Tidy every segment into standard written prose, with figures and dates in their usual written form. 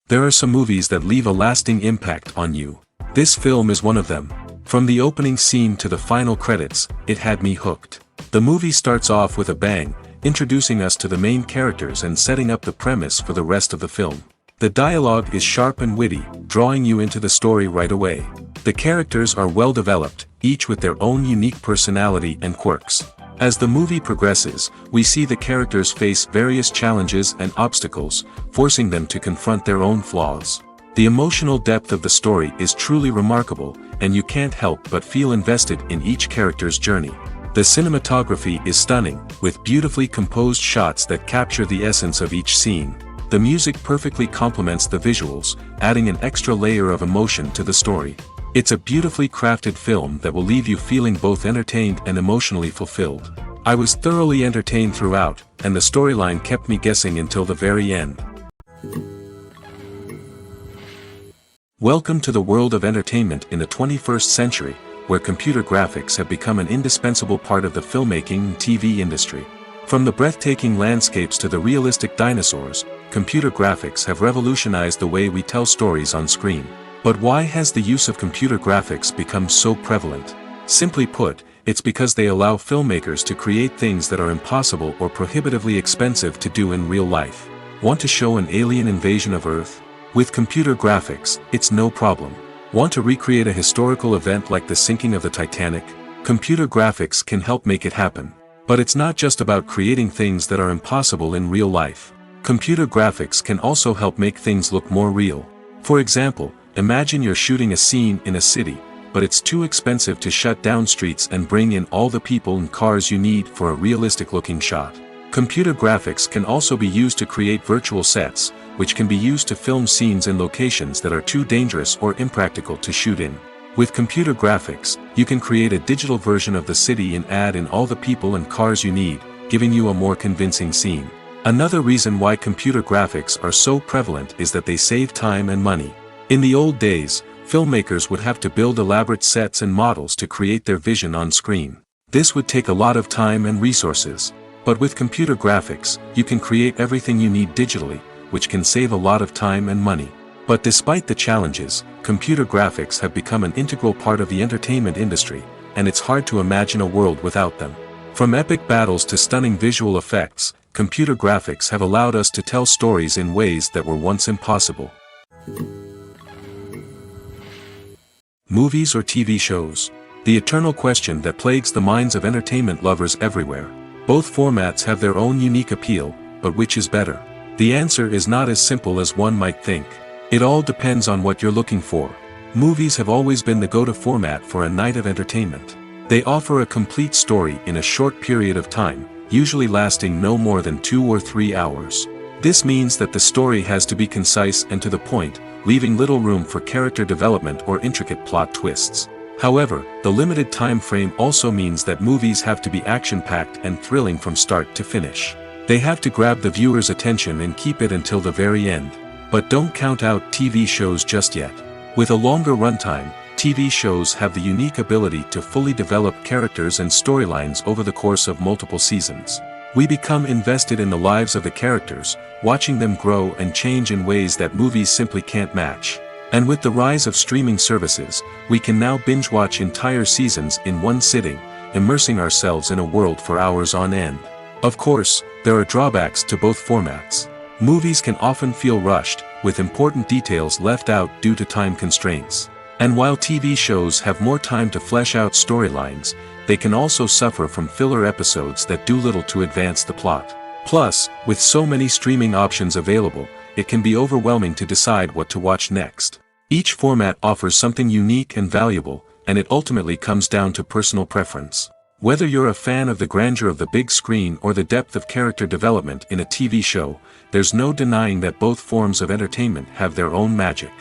There are some movies that leave a lasting impact on you. This film is one of them. From the opening scene to the final credits, it had me hooked. The movie starts off with a bang, introducing us to the main characters and setting up the premise for the rest of the film. The dialogue is sharp and witty, drawing you into the story right away. The characters are well developed, each with their own unique personality and quirks. As the movie progresses, we see the characters face various challenges and obstacles, forcing them to confront their own flaws. The emotional depth of the story is truly remarkable, and you can't help but feel invested in each character's journey. The cinematography is stunning, with beautifully composed shots that capture the essence of each scene. The music perfectly complements the visuals, adding an extra layer of emotion to the story. It's a beautifully crafted film that will leave you feeling both entertained and emotionally fulfilled. I was thoroughly entertained throughout, and the storyline kept me guessing until the very end. Welcome to the world of entertainment in the 21st century, where computer graphics have become an indispensable part of the filmmaking and TV industry. From the breathtaking landscapes to the realistic dinosaurs, computer graphics have revolutionized the way we tell stories on screen. But why has the use of computer graphics become so prevalent? Simply put, it's because they allow filmmakers to create things that are impossible or prohibitively expensive to do in real life. Want to show an alien invasion of Earth? With computer graphics, it's no problem. Want to recreate a historical event like the sinking of the Titanic? Computer graphics can help make it happen. But it's not just about creating things that are impossible in real life. Computer graphics can also help make things look more real. For example, imagine you're shooting a scene in a city, but it's too expensive to shut down streets and bring in all the people and cars you need for a realistic-looking shot. Computer graphics can also be used to create virtual sets, which can be used to film scenes in locations that are too dangerous or impractical to shoot in. With computer graphics, you can create a digital version of the city and add in all the people and cars you need, giving you a more convincing scene. Another reason why computer graphics are so prevalent is that they save time and money. In the old days, filmmakers would have to build elaborate sets and models to create their vision on screen. This would take a lot of time and resources. But with computer graphics, you can create everything you need digitally, which can save a lot of time and money. But despite the challenges, computer graphics have become an integral part of the entertainment industry, and it's hard to imagine a world without them. From epic battles to stunning visual effects, computer graphics have allowed us to tell stories in ways that were once impossible. Movies or TV shows? The eternal question that plagues the minds of entertainment lovers everywhere. Both formats have their own unique appeal, but which is better? The answer is not as simple as one might think. It all depends on what you're looking for. Movies have always been the go-to format for a night of entertainment. They offer a complete story in a short period of time, usually lasting no more than 2 or 3 hours. This means that the story has to be concise and to the point, leaving little room for character development or intricate plot twists. However, the limited time frame also means that movies have to be action-packed and thrilling from start to finish. They have to grab the viewer's attention and keep it until the very end. But don't count out TV shows just yet. With a longer runtime, TV shows have the unique ability to fully develop characters and storylines over the course of multiple seasons. We become invested in the lives of the characters, watching them grow and change in ways that movies simply can't match. And with the rise of streaming services, we can now binge-watch entire seasons in one sitting, immersing ourselves in a world for hours on end. Of course, there are drawbacks to both formats. Movies can often feel rushed, with important details left out due to time constraints. And while TV shows have more time to flesh out storylines, they can also suffer from filler episodes that do little to advance the plot. Plus, with so many streaming options available, it can be overwhelming to decide what to watch next. Each format offers something unique and valuable, and it ultimately comes down to personal preference. Whether you're a fan of the grandeur of the big screen or the depth of character development in a TV show, there's no denying that both forms of entertainment have their own magic.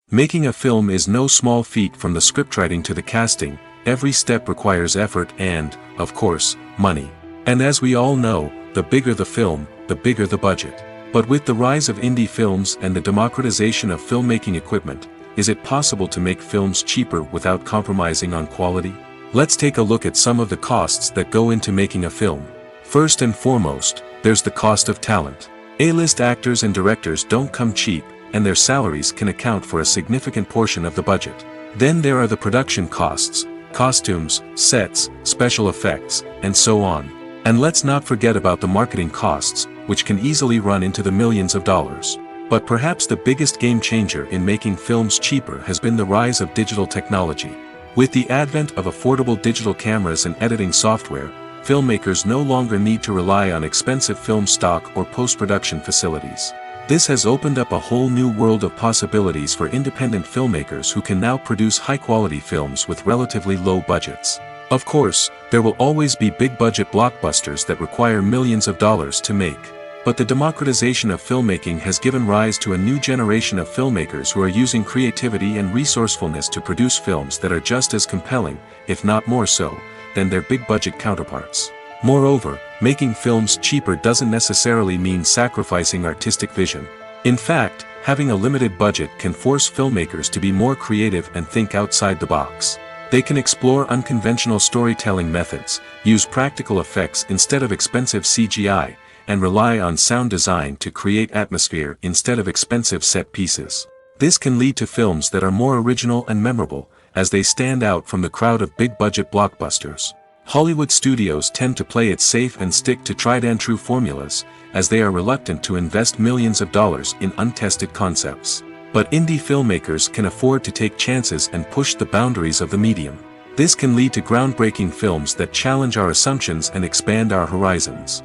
Making a film is no small feat. From the scriptwriting to the casting, every step requires effort and, of course, money. And as we all know, the bigger the film, the bigger the budget. But with the rise of indie films and the democratization of filmmaking equipment, is it possible to make films cheaper without compromising on quality? Let's take a look at some of the costs that go into making a film. First and foremost, there's the cost of talent. A-list actors and directors don't come cheap, and their salaries can account for a significant portion of the budget. Then there are the production costs, costumes, sets, special effects, and so on. And let's not forget about the marketing costs, which can easily run into the millions of dollars. But perhaps the biggest game changer in making films cheaper has been the rise of digital technology. With the advent of affordable digital cameras and editing software, filmmakers no longer need to rely on expensive film stock or post-production facilities. This has opened up a whole new world of possibilities for independent filmmakers who can now produce high-quality films with relatively low budgets. Of course, there will always be big-budget blockbusters that require millions of dollars to make. But the democratization of filmmaking has given rise to a new generation of filmmakers who are using creativity and resourcefulness to produce films that are just as compelling, if not more so, than their big-budget counterparts. Moreover, making films cheaper doesn't necessarily mean sacrificing artistic vision. In fact, having a limited budget can force filmmakers to be more creative and think outside the box. They can explore unconventional storytelling methods, use practical effects instead of expensive CGI, and rely on sound design to create atmosphere instead of expensive set pieces. This can lead to films that are more original and memorable, as they stand out from the crowd of big-budget blockbusters. Hollywood studios tend to play it safe and stick to tried-and-true formulas, as they are reluctant to invest millions of dollars in untested concepts. But indie filmmakers can afford to take chances and push the boundaries of the medium. This can lead to groundbreaking films that challenge our assumptions and expand our horizons.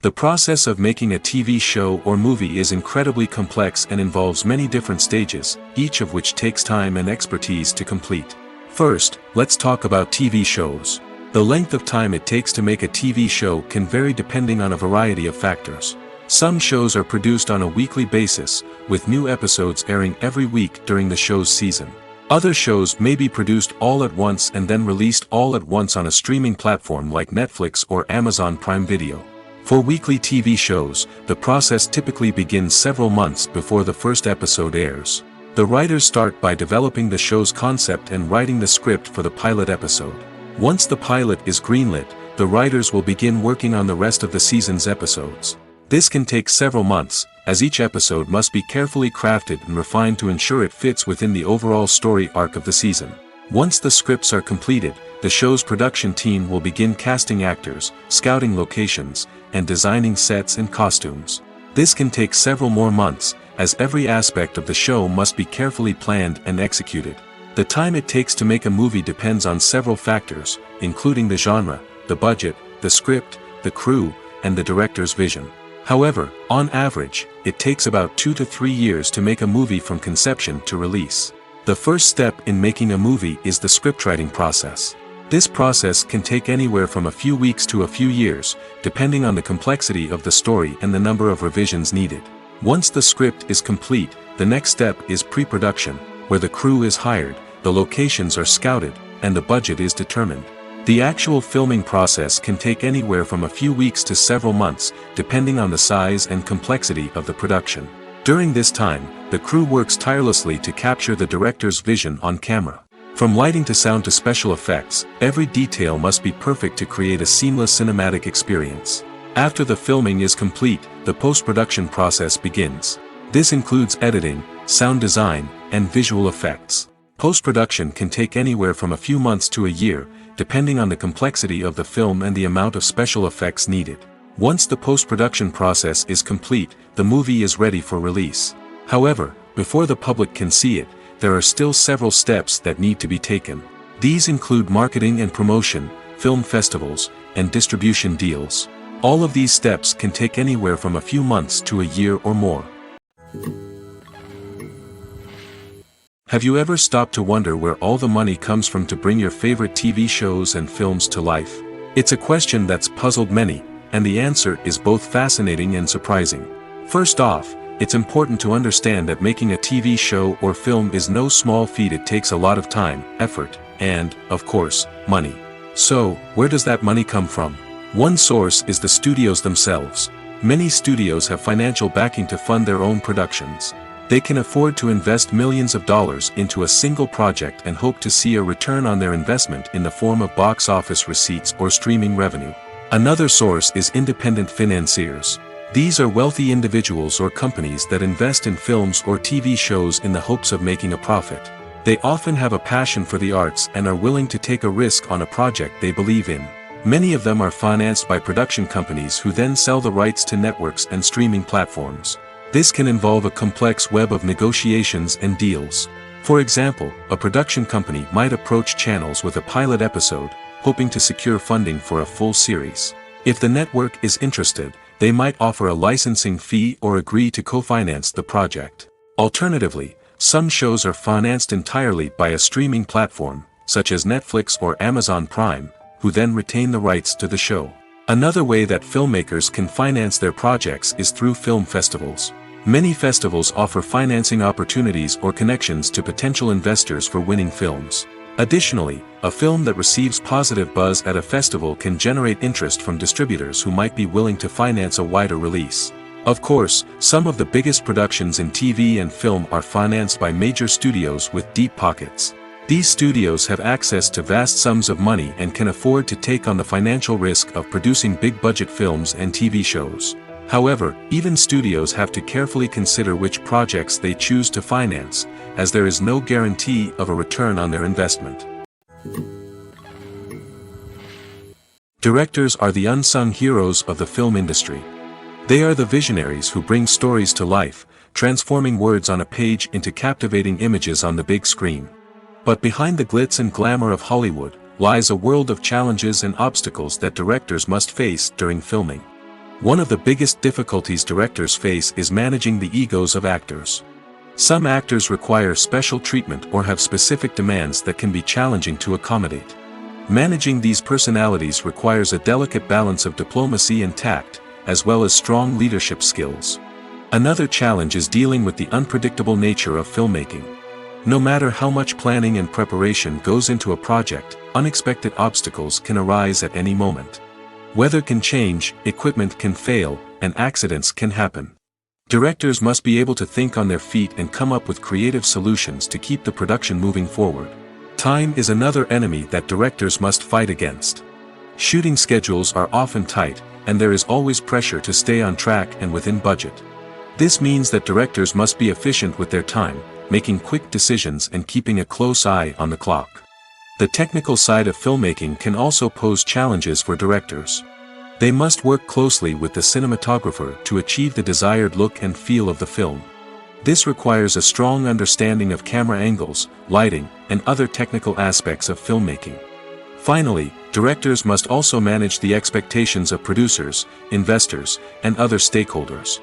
The process of making a TV show or movie is incredibly complex and involves many different stages, each of which takes time and expertise to complete. First, let's talk about TV shows. The length of time it takes to make a TV show can vary depending on a variety of factors. Some shows are produced on a weekly basis, with new episodes airing every week during the show's season. Other shows may be produced all at once and then released all at once on a streaming platform like Netflix or Amazon Prime Video. For weekly TV shows, the process typically begins several months before the first episode airs. The writers start by developing the show's concept and writing the script for the pilot episode. Once the pilot is greenlit, the writers will begin working on the rest of the season's episodes. This can take several months, as each episode must be carefully crafted and refined to ensure it fits within the overall story arc of the season. Once the scripts are completed, the show's production team will begin casting actors, scouting locations, and designing sets and costumes. This can take several more months, as every aspect of the show must be carefully planned and executed. The time it takes to make a movie depends on several factors, including the genre, the budget, the script, the crew, and the director's vision. However, on average, it takes about 2 to 3 years to make a movie from conception to release. The first step in making a movie is the scriptwriting process. This process can take anywhere from a few weeks to a few years, depending on the complexity of the story and the number of revisions needed. Once the script is complete, the next step is pre-production, where the crew is hired, the locations are scouted, and the budget is determined. The actual filming process can take anywhere from a few weeks to several months, depending on the size and complexity of the production. During this time, the crew works tirelessly to capture the director's vision on camera. From lighting to sound to special effects, every detail must be perfect to create a seamless cinematic experience. After the filming is complete, the post-production process begins. This includes editing, sound design, and visual effects. Post-production can take anywhere from a few months to a year, depending on the complexity of the film and the amount of special effects needed. Once the post-production process is complete, the movie is ready for release. However, before the public can see it, there are still several steps that need to be taken. These include marketing and promotion, film festivals, and distribution deals. All of these steps can take anywhere from a few months to a year or more. Have you ever stopped to wonder where all the money comes from to bring your favorite TV shows and films to life? It's a question that's puzzled many, and the answer is both fascinating and surprising. First off, it's important to understand that making a TV show or film is no small feat. It takes a lot of time, effort, and, of course, money. So, where does that money come from? One source is the studios themselves. Many studios have financial backing to fund their own productions. They can afford to invest millions of dollars into a single project and hope to see a return on their investment in the form of box office receipts or streaming revenue. Another source is independent financiers. These are wealthy individuals or companies that invest in films or TV shows in the hopes of making a profit. They often have a passion for the arts and are willing to take a risk on a project they believe in. Many of them are financed by production companies who then sell the rights to networks and streaming platforms. This can involve a complex web of negotiations and deals. For example, a production company might approach channels with a pilot episode, hoping to secure funding for a full series. If the network is interested, they might offer a licensing fee or agree to co-finance the project. Alternatively, some shows are financed entirely by a streaming platform, such as Netflix or Amazon Prime, who then retain the rights to the show. Another way that filmmakers can finance their projects is through film festivals. Many festivals offer financing opportunities or connections to potential investors for winning films. Additionally, a film that receives positive buzz at a festival can generate interest from distributors who might be willing to finance a wider release. Of course, some of the biggest productions in TV and film are financed by major studios with deep pockets. These studios have access to vast sums of money and can afford to take on the financial risk of producing big-budget films and TV shows. However, even studios have to carefully consider which projects they choose to finance, as there is no guarantee of a return on their investment. Directors are the unsung heroes of the film industry. They are the visionaries who bring stories to life, transforming words on a page into captivating images on the big screen. But behind the glitz and glamour of Hollywood, lies a world of challenges and obstacles that directors must face during filming. One of the biggest difficulties directors face is managing the egos of actors. Some actors require special treatment or have specific demands that can be challenging to accommodate. Managing these personalities requires a delicate balance of diplomacy and tact, as well as strong leadership skills. Another challenge is dealing with the unpredictable nature of filmmaking. No matter how much planning and preparation goes into a project, unexpected obstacles can arise at any moment. Weather can change, equipment can fail, and accidents can happen. Directors must be able to think on their feet and come up with creative solutions to keep the production moving forward. Time is another enemy that directors must fight against. Shooting schedules are often tight, and there is always pressure to stay on track and within budget. This means that directors must be efficient with their time, making quick decisions and keeping a close eye on the clock. The technical side of filmmaking can also pose challenges for directors. They must work closely with the cinematographer to achieve the desired look and feel of the film. This requires a strong understanding of camera angles, lighting, and other technical aspects of filmmaking. Finally, directors must also manage the expectations of producers, investors, and other stakeholders.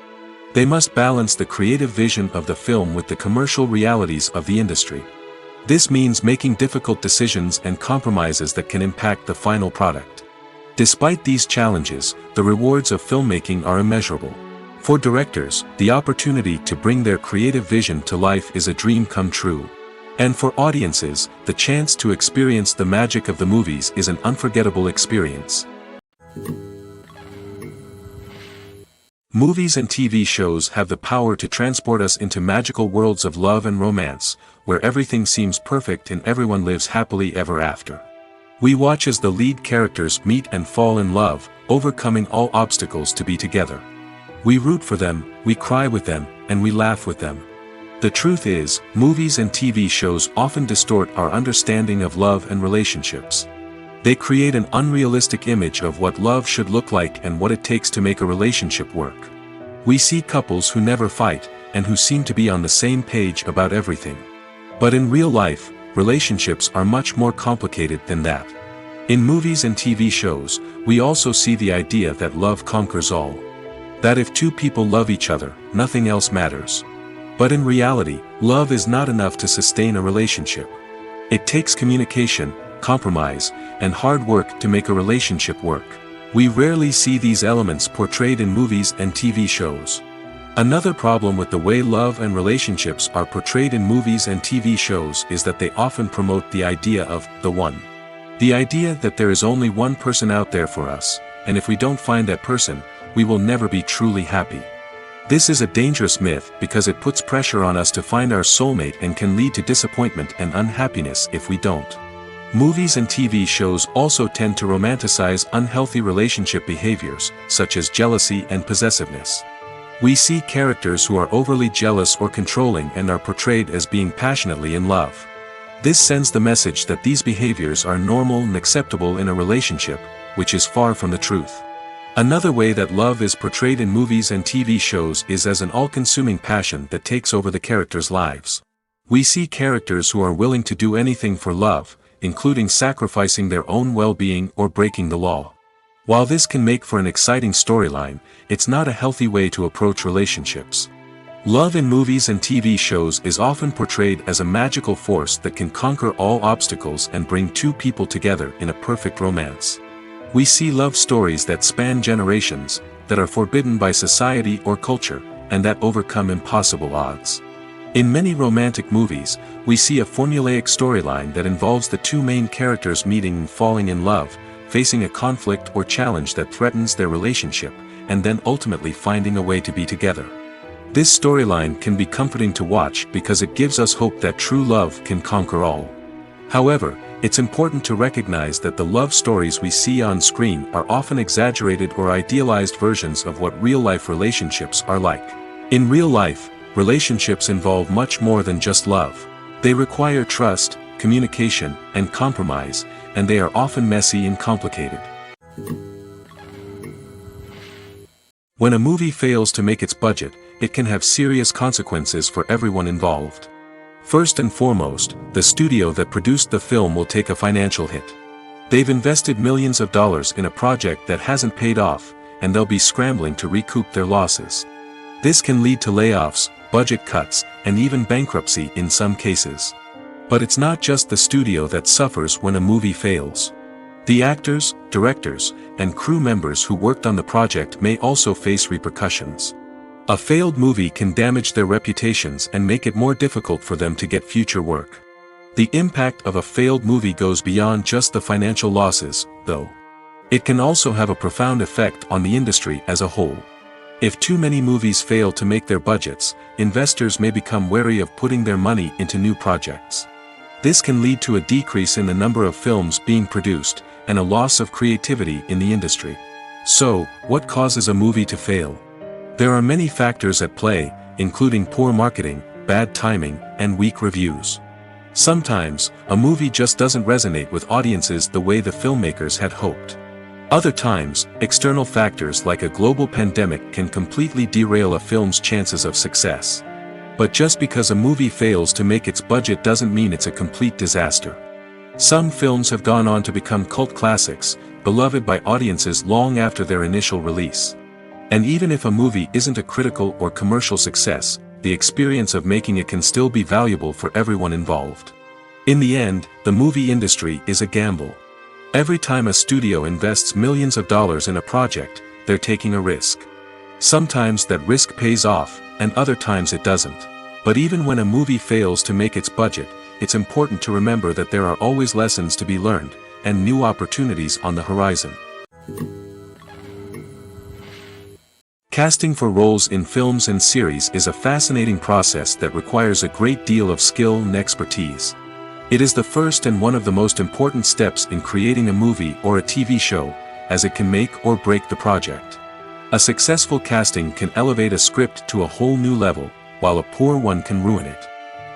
They must balance the creative vision of the film with the commercial realities of the industry. This means making difficult decisions and compromises that can impact the final product. Despite these challenges, the rewards of filmmaking are immeasurable. For directors, the opportunity to bring their creative vision to life is a dream come true. And for audiences, the chance to experience the magic of the movies is an unforgettable experience. Movies and TV shows have the power to transport us into magical worlds of love and romance, where everything seems perfect and everyone lives happily ever after. We watch as the lead characters meet and fall in love, overcoming all obstacles to be together. We root for them, we cry with them, and we laugh with them. The truth is, movies and TV shows often distort our understanding of love and relationships. They create an unrealistic image of what love should look like and what it takes to make a relationship work. We see couples who never fight, and who seem to be on the same page about everything. But in real life, relationships are much more complicated than that. In movies and TV shows, we also see the idea that love conquers all. That if two people love each other, nothing else matters. But in reality, love is not enough to sustain a relationship. It takes communication, compromise, and hard work to make a relationship work. We rarely see these elements portrayed in movies and TV shows. Another problem with the way love and relationships are portrayed in movies and TV shows is that they often promote the idea of the one. The idea that there is only one person out there for us, and if we don't find that person, we will never be truly happy. This is a dangerous myth because it puts pressure on us to find our soulmate and can lead to disappointment and unhappiness if we don't. Movies and TV shows also tend to romanticize unhealthy relationship behaviors, such as jealousy and possessiveness. We see characters who are overly jealous or controlling and are portrayed as being passionately in love. This sends the message that these behaviors are normal and acceptable in a relationship, which is far from the truth. Another way that love is portrayed in movies and TV shows is as an all-consuming passion that takes over the characters' lives. We see characters who are willing to do anything for love, including sacrificing their own well-being or breaking the law. While this can make for an exciting storyline, it's not a healthy way to approach relationships. Love in movies and TV shows is often portrayed as a magical force that can conquer all obstacles and bring two people together in a perfect romance. We see love stories that span generations, that are forbidden by society or culture, and that overcome impossible odds. In many romantic movies, we see a formulaic storyline that involves the two main characters meeting and falling in love, facing a conflict or challenge that threatens their relationship, and then ultimately finding a way to be together. This storyline can be comforting to watch because it gives us hope that true love can conquer all. However, it's important to recognize that the love stories we see on screen are often exaggerated or idealized versions of what real-life relationships are like. In real life, relationships involve much more than just love. They require trust, communication, and compromise, and they are often messy and complicated. When a movie fails to make its budget, it can have serious consequences for everyone involved. First and foremost, the studio that produced the film will take a financial hit. They've invested millions of dollars in a project that hasn't paid off, and they'll be scrambling to recoup their losses. This can lead to layoffs, budget cuts, and even bankruptcy in some cases. But it's not just the studio that suffers when a movie fails. The actors, directors, and crew members who worked on the project may also face repercussions. A failed movie can damage their reputations and make it more difficult for them to get future work. The impact of a failed movie goes beyond just the financial losses, though. It can also have a profound effect on the industry as a whole. If too many movies fail to make their budgets, investors may become wary of putting their money into new projects. This can lead to a decrease in the number of films being produced, and a loss of creativity in the industry. So, what causes a movie to fail? There are many factors at play, including poor marketing, bad timing, and weak reviews. Sometimes, a movie just doesn't resonate with audiences the way the filmmakers had hoped. Other times, external factors like a global pandemic can completely derail a film's chances of success. But just because a movie fails to make its budget doesn't mean it's a complete disaster. Some films have gone on to become cult classics, beloved by audiences long after their initial release. And even if a movie isn't a critical or commercial success, the experience of making it can still be valuable for everyone involved. In the end, the movie industry is a gamble. Every time a studio invests millions of dollars in a project, they're taking a risk. Sometimes that risk pays off, and other times it doesn't. But even when a movie fails to make its budget, it's important to remember that there are always lessons to be learned, and new opportunities on the horizon. Casting for roles in films and series is a fascinating process that requires a great deal of skill and expertise. It is the first and one of the most important steps in creating a movie or a TV show, as it can make or break the project. A successful casting can elevate a script to a whole new level, while a poor one can ruin it.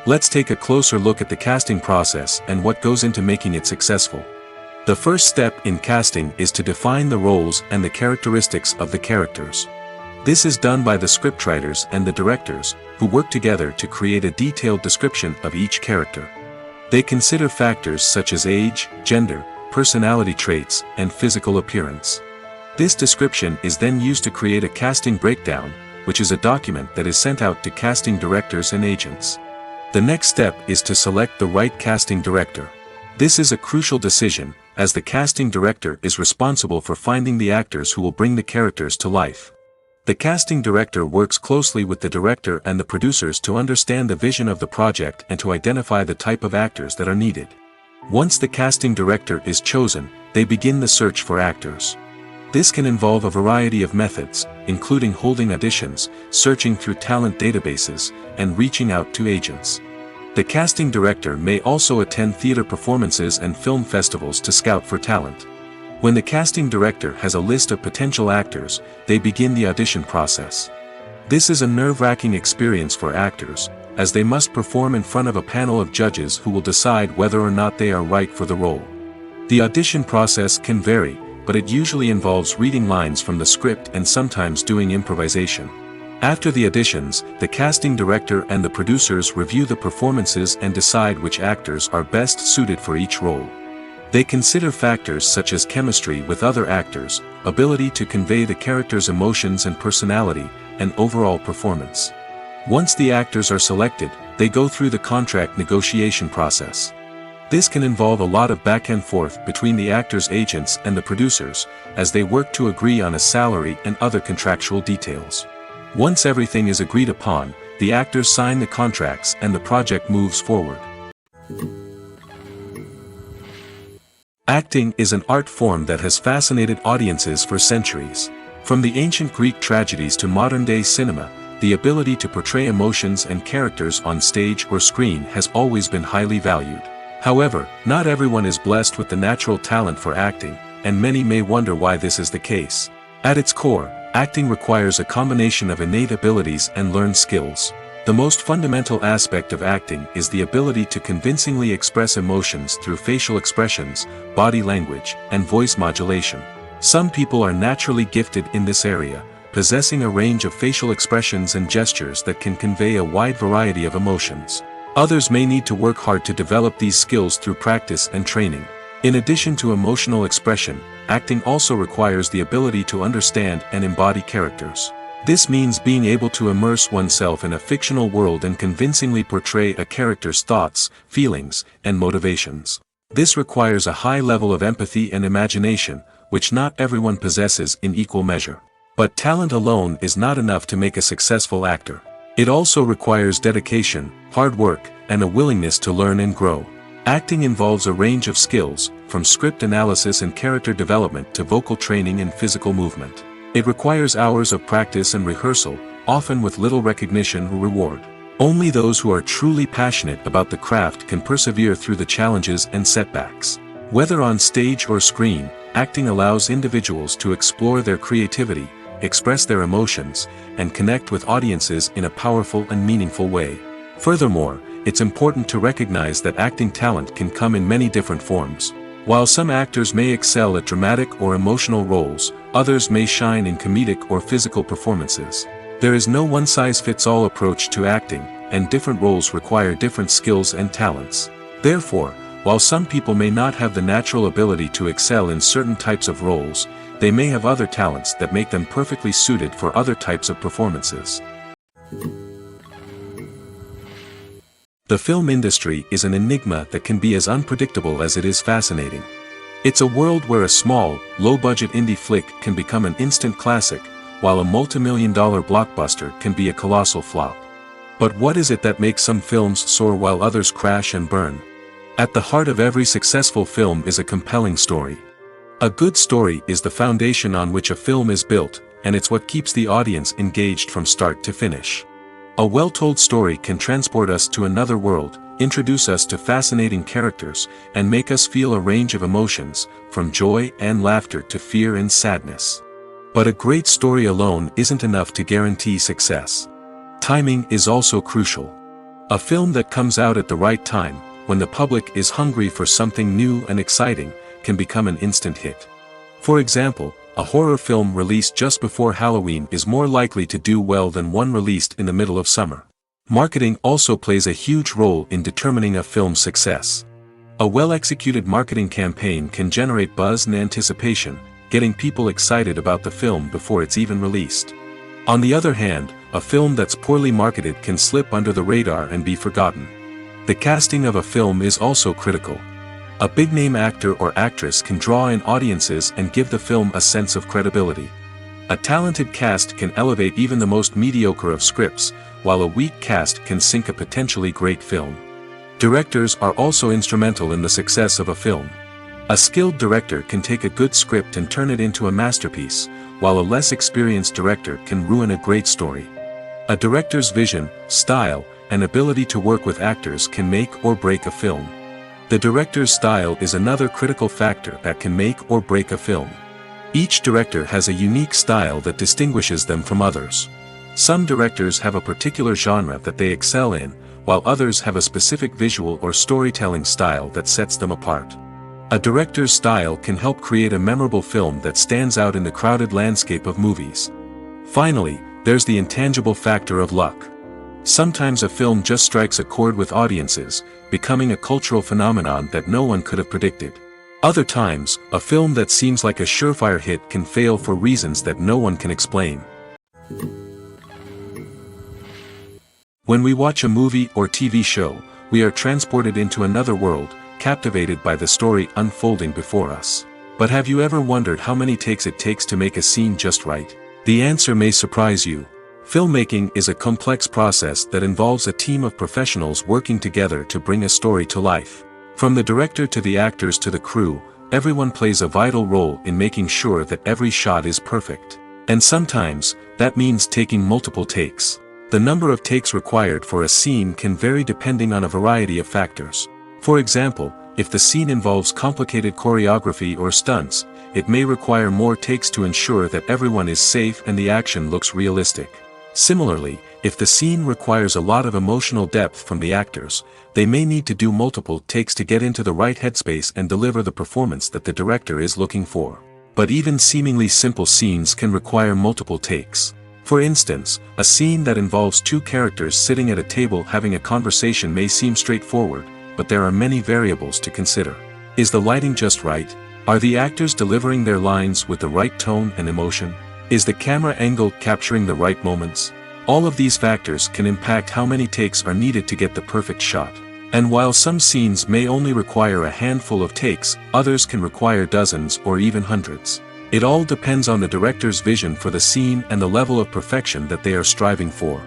Let's take a closer look at the casting process and what goes into making it successful. The first step in casting is to define the roles and the characteristics of the characters. This is done by the scriptwriters and the directors, who work together to create a detailed description of each character. They consider factors such as age, gender, personality traits, and physical appearance. This description is then used to create a casting breakdown, which is a document that is sent out to casting directors and agents. The next step is to select the right casting director. This is a crucial decision, as the casting director is responsible for finding the actors who will bring the characters to life. The casting director works closely with the director and the producers to understand the vision of the project and to identify the type of actors that are needed. Once the casting director is chosen, they begin the search for actors. This can involve a variety of methods, including holding auditions, searching through talent databases, and reaching out to agents. The casting director may also attend theater performances and film festivals to scout for talent. When the casting director has a list of potential actors, they begin the audition process. This is a nerve-wracking experience for actors, as they must perform in front of a panel of judges who will decide whether or not they are right for the role. The audition process can vary, but it usually involves reading lines from the script and sometimes doing improvisation. After the auditions, the casting director and the producers review the performances and decide which actors are best suited for each role. They consider factors such as chemistry with other actors, ability to convey the character's emotions and personality, and overall performance. Once the actors are selected, they go through the contract negotiation process. This can involve a lot of back and forth between the actors' agents and the producers, as they work to agree on a salary and other contractual details. Once everything is agreed upon, the actors sign the contracts and the project moves forward. Acting is an art form that has fascinated audiences for centuries. From the ancient Greek tragedies to modern-day cinema, the ability to portray emotions and characters on stage or screen has always been highly valued. However, not everyone is blessed with the natural talent for acting, and many may wonder why this is the case. At its core, acting requires a combination of innate abilities and learned skills. The most fundamental aspect of acting is the ability to convincingly express emotions through facial expressions, body language, and voice modulation. Some people are naturally gifted in this area, possessing a range of facial expressions and gestures that can convey a wide variety of emotions. Others may need to work hard to develop these skills through practice and training. In addition to emotional expression, acting also requires the ability to understand and embody characters. This means being able to immerse oneself in a fictional world and convincingly portray a character's thoughts, feelings, and motivations. This requires a high level of empathy and imagination, which not everyone possesses in equal measure. But talent alone is not enough to make a successful actor. It also requires dedication, hard work, and a willingness to learn and grow. Acting involves a range of skills, from script analysis and character development to vocal training and physical movement. It requires hours of practice and rehearsal, often with little recognition or reward. Only those who are truly passionate about the craft can persevere through the challenges and setbacks. Whether on stage or screen, acting allows individuals to explore their creativity, express their emotions, and connect with audiences in a powerful and meaningful way. Furthermore, it's important to recognize that acting talent can come in many different forms. While some actors may excel at dramatic or emotional roles, others may shine in comedic or physical performances. There is no one-size-fits-all approach to acting, and different roles require different skills and talents. Therefore, while some people may not have the natural ability to excel in certain types of roles, they may have other talents that make them perfectly suited for other types of performances. The film industry is an enigma that can be as unpredictable as it is fascinating. It's a world where a small, low-budget indie flick can become an instant classic, while a multi-million-dollar blockbuster can be a colossal flop. But what is it that makes some films soar while others crash and burn? At the heart of every successful film is a compelling story. A good story is the foundation on which a film is built, and it's what keeps the audience engaged from start to finish. A well-told story can transport us to another world, introduce us to fascinating characters, and make us feel a range of emotions, from joy and laughter to fear and sadness. But a great story alone isn't enough to guarantee success. Timing is also crucial. A film that comes out at the right time, when the public is hungry for something new and exciting, can become an instant hit. For example, a horror film released just before Halloween is more likely to do well than one released in the middle of summer. Marketing also plays a huge role in determining a film's success. A well-executed marketing campaign can generate buzz and anticipation, getting people excited about the film before it's even released. On the other hand, a film that's poorly marketed can slip under the radar and be forgotten. The casting of a film is also critical. A big-name actor or actress can draw in audiences and give the film a sense of credibility. A talented cast can elevate even the most mediocre of scripts, while a weak cast can sink a potentially great film. Directors are also instrumental in the success of a film. A skilled director can take a good script and turn it into a masterpiece, while a less experienced director can ruin a great story. A director's vision, style, and ability to work with actors can make or break a film. The director's style is another critical factor that can make or break a film. Each director has a unique style that distinguishes them from others. Some directors have a particular genre that they excel in, while others have a specific visual or storytelling style that sets them apart. A director's style can help create a memorable film that stands out in the crowded landscape of movies. Finally, there's the intangible factor of luck. Sometimes a film just strikes a chord with audiences, becoming a cultural phenomenon that no one could have predicted. Other times, a film that seems like a surefire hit can fail for reasons that no one can explain. When we watch a movie or TV show, we are transported into another world, captivated by the story unfolding before us. But have you ever wondered how many takes it takes to make a scene just right? The answer may surprise you. Filmmaking is a complex process that involves a team of professionals working together to bring a story to life. From the director to the actors to the crew, everyone plays a vital role in making sure that every shot is perfect. And sometimes, that means taking multiple takes. The number of takes required for a scene can vary depending on a variety of factors. For example, if the scene involves complicated choreography or stunts, it may require more takes to ensure that everyone is safe and the action looks realistic. Similarly, if the scene requires a lot of emotional depth from the actors, they may need to do multiple takes to get into the right headspace and deliver the performance that the director is looking for. But even seemingly simple scenes can require multiple takes. For instance, a scene that involves two characters sitting at a table having a conversation may seem straightforward, but there are many variables to consider. Is the lighting just right? Are the actors delivering their lines with the right tone and emotion? Is the camera angle capturing the right moments? All of these factors can impact how many takes are needed to get the perfect shot. And while some scenes may only require a handful of takes, others can require dozens or even hundreds. It all depends on the director's vision for the scene and the level of perfection that they are striving for.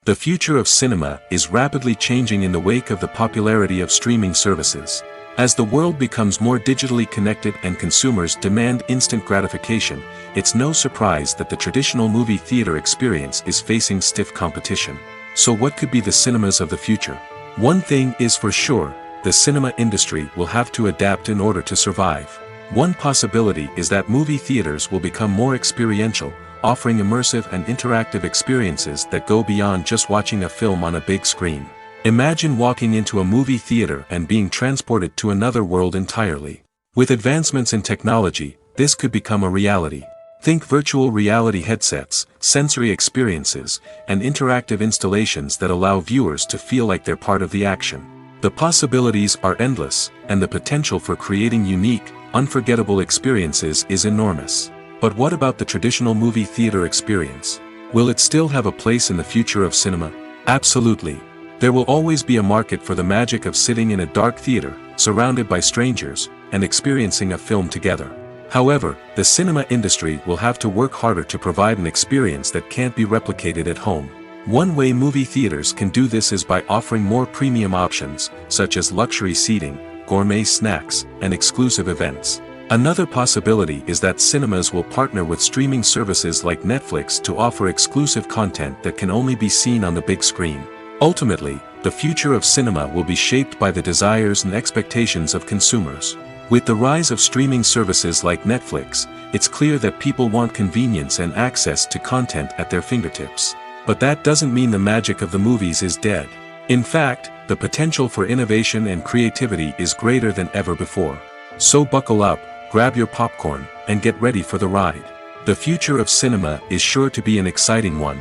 The future of cinema is rapidly changing in the wake of the popularity of streaming services. As the world becomes more digitally connected and consumers demand instant gratification, it's no surprise that the traditional movie theater experience is facing stiff competition. So what could be the cinemas of the future? One thing is for sure, the cinema industry will have to adapt in order to survive. One possibility is that movie theaters will become more experiential, offering immersive and interactive experiences that go beyond just watching a film on a big screen. Imagine walking into a movie theater and being transported to another world entirely. With advancements in technology, this could become a reality. Think virtual reality headsets, sensory experiences, and interactive installations that allow viewers to feel like they're part of the action. The possibilities are endless, and the potential for creating unique, unforgettable experiences is enormous. But what about the traditional movie theater experience? Will it still have a place in the future of cinema? Absolutely. There will always be a market for the magic of sitting in a dark theater, surrounded by strangers, and experiencing a film together. However, the cinema industry will have to work harder to provide an experience that can't be replicated at home. One way movie theaters can do this is by offering more premium options, such as luxury seating, gourmet snacks, and exclusive events. Another possibility is that cinemas will partner with streaming services like Netflix to offer exclusive content that can only be seen on the big screen. Ultimately, the future of cinema will be shaped by the desires and expectations of consumers. With the rise of streaming services like Netflix, it's clear that people want convenience and access to content at their fingertips. But that doesn't mean the magic of the movies is dead. In fact, the potential for innovation and creativity is greater than ever before. So buckle up, grab your popcorn, and get ready for the ride. The future of cinema is sure to be an exciting one.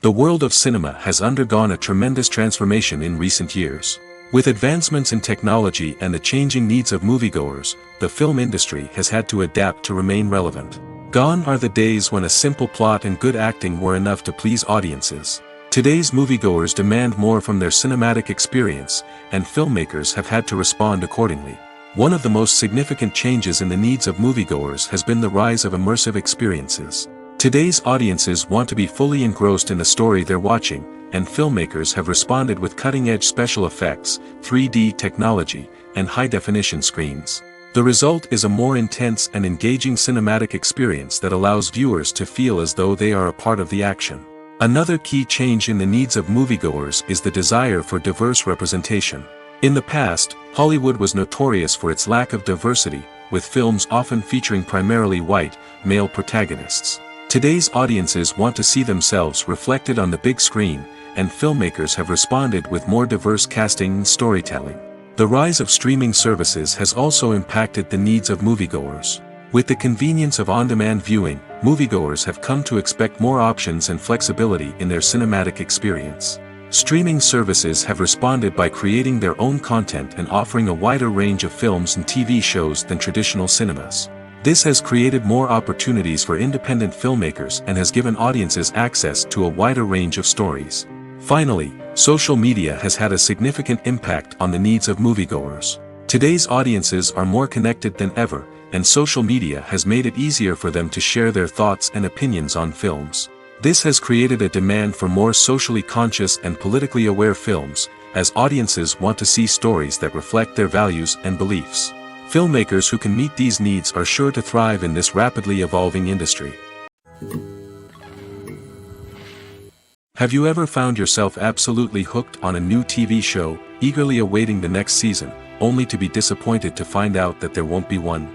The world of cinema has undergone a tremendous transformation in recent years. With advancements in technology and the changing needs of moviegoers, the film industry has had to adapt to remain relevant. Gone are the days when a simple plot and good acting were enough to please audiences. Today's moviegoers demand more from their cinematic experience, and filmmakers have had to respond accordingly. One of the most significant changes in the needs of moviegoers has been the rise of immersive experiences. Today's audiences want to be fully engrossed in the story they're watching, and filmmakers have responded with cutting-edge special effects, 3D technology, and high-definition screens. The result is a more intense and engaging cinematic experience that allows viewers to feel as though they are a part of the action. Another key change in the needs of moviegoers is the desire for diverse representation. In the past, Hollywood was notorious for its lack of diversity, with films often featuring primarily white, male protagonists. Today's audiences want to see themselves reflected on the big screen, and filmmakers have responded with more diverse casting and storytelling. The rise of streaming services has also impacted the needs of moviegoers. With the convenience of on-demand viewing, moviegoers have come to expect more options and flexibility in their cinematic experience. Streaming services have responded by creating their own content and offering a wider range of films and TV shows than traditional cinemas. This has created more opportunities for independent filmmakers and has given audiences access to a wider range of stories. Finally, social media has had a significant impact on the needs of moviegoers. Today's audiences are more connected than ever, and social media has made it easier for them to share their thoughts and opinions on films. This has created a demand for more socially conscious and politically aware films, as audiences want to see stories that reflect their values and beliefs. Filmmakers who can meet these needs are sure to thrive in this rapidly evolving industry. Have you ever found yourself absolutely hooked on a new TV show, eagerly awaiting the next season, only to be disappointed to find out that there won't be one?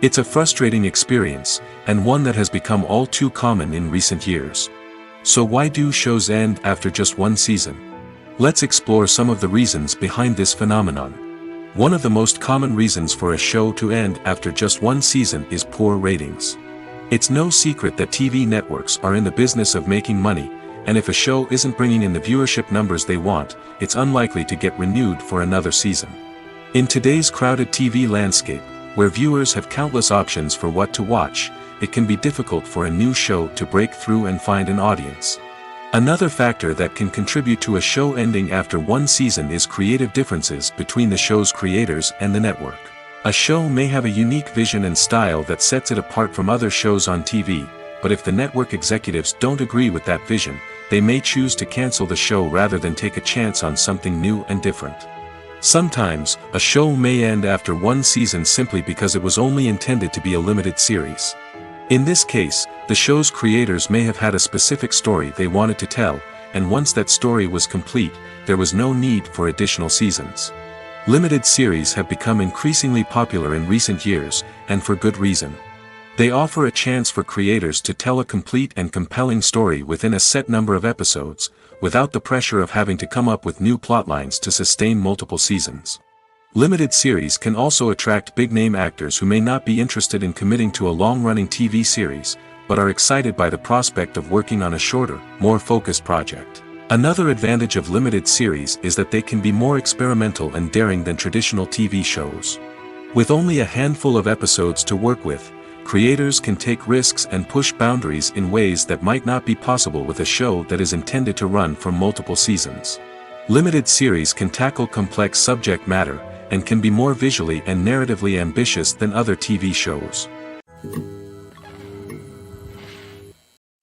It's a frustrating experience, and one that has become all too common in recent years. So why do shows end after just one season? Let's explore some of the reasons behind this phenomenon. One of the most common reasons for a show to end after just one season is poor ratings. It's no secret that TV networks are in the business of making money, and if a show isn't bringing in the viewership numbers they want, it's unlikely to get renewed for another season. In today's crowded TV landscape, where viewers have countless options for what to watch, it can be difficult for a new show to break through and find an audience. Another factor that can contribute to a show ending after one season is creative differences between the show's creators and the network. A show may have a unique vision and style that sets it apart from other shows on TV, but if the network executives don't agree with that vision, they may choose to cancel the show rather than take a chance on something new and different. Sometimes, a show may end after one season simply because it was only intended to be a limited series. In this case, the show's creators may have had a specific story they wanted to tell, and once that story was complete, there was no need for additional seasons. Limited series have become increasingly popular in recent years, and for good reason. They offer a chance for creators to tell a complete and compelling story within a set number of episodes, without the pressure of having to come up with new plotlines to sustain multiple seasons. Limited series can also attract big-name actors who may not be interested in committing to a long-running TV series, but are excited by the prospect of working on a shorter, more focused project. Another advantage of limited series is that they can be more experimental and daring than traditional TV shows. With only a handful of episodes to work with, creators can take risks and push boundaries in ways that might not be possible with a show that is intended to run for multiple seasons. Limited series can tackle complex subject matter, and can be more visually and narratively ambitious than other TV shows.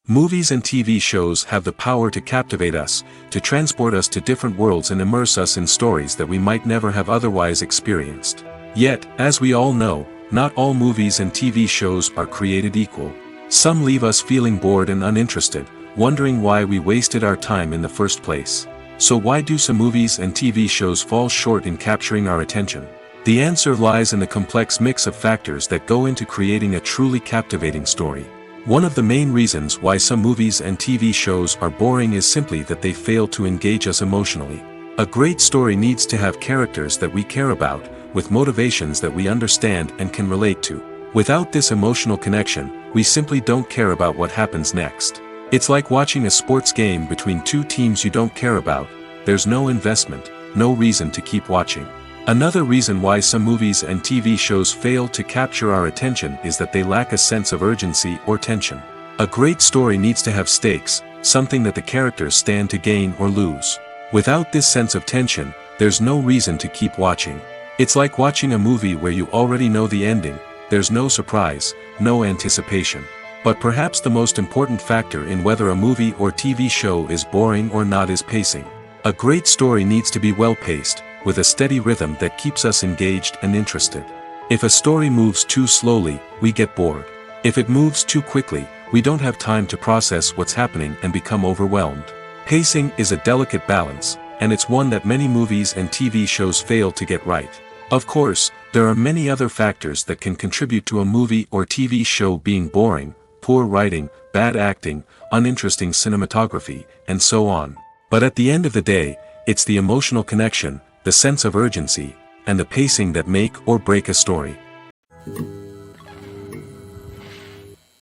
Movies and TV shows have the power to captivate us, to transport us to different worlds and immerse us in stories that we might never have otherwise experienced. Yet, as we all know, not all movies and TV shows are created equal. Some leave us feeling bored and uninterested, wondering why we wasted our time in the first place. So why do some movies and TV shows fall short in capturing our attention? The answer lies in the complex mix of factors that go into creating a truly captivating story. One of the main reasons why some movies and TV shows are boring is simply that they fail to engage us emotionally. A great story needs to have characters that we care about, with motivations that we understand and can relate to. Without this emotional connection, we simply don't care about what happens next. It's like watching a sports game between two teams you don't care about. There's no investment, no reason to keep watching. Another reason why some movies and TV shows fail to capture our attention is that they lack a sense of urgency or tension. A great story needs to have stakes, something that the characters stand to gain or lose. Without this sense of tension, there's no reason to keep watching. It's like watching a movie where you already know the ending, there's no surprise, no anticipation. But perhaps the most important factor in whether a movie or TV show is boring or not is pacing. A great story needs to be well paced, with a steady rhythm that keeps us engaged and interested. If a story moves too slowly, we get bored. If it moves too quickly, we don't have time to process what's happening and become overwhelmed. Pacing is a delicate balance, and it's one that many movies and TV shows fail to get right. Of course, there are many other factors that can contribute to a movie or TV show being boring: poor writing, bad acting, uninteresting cinematography, and so on. But at the end of the day, it's the emotional connection, the sense of urgency, and the pacing that make or break a story.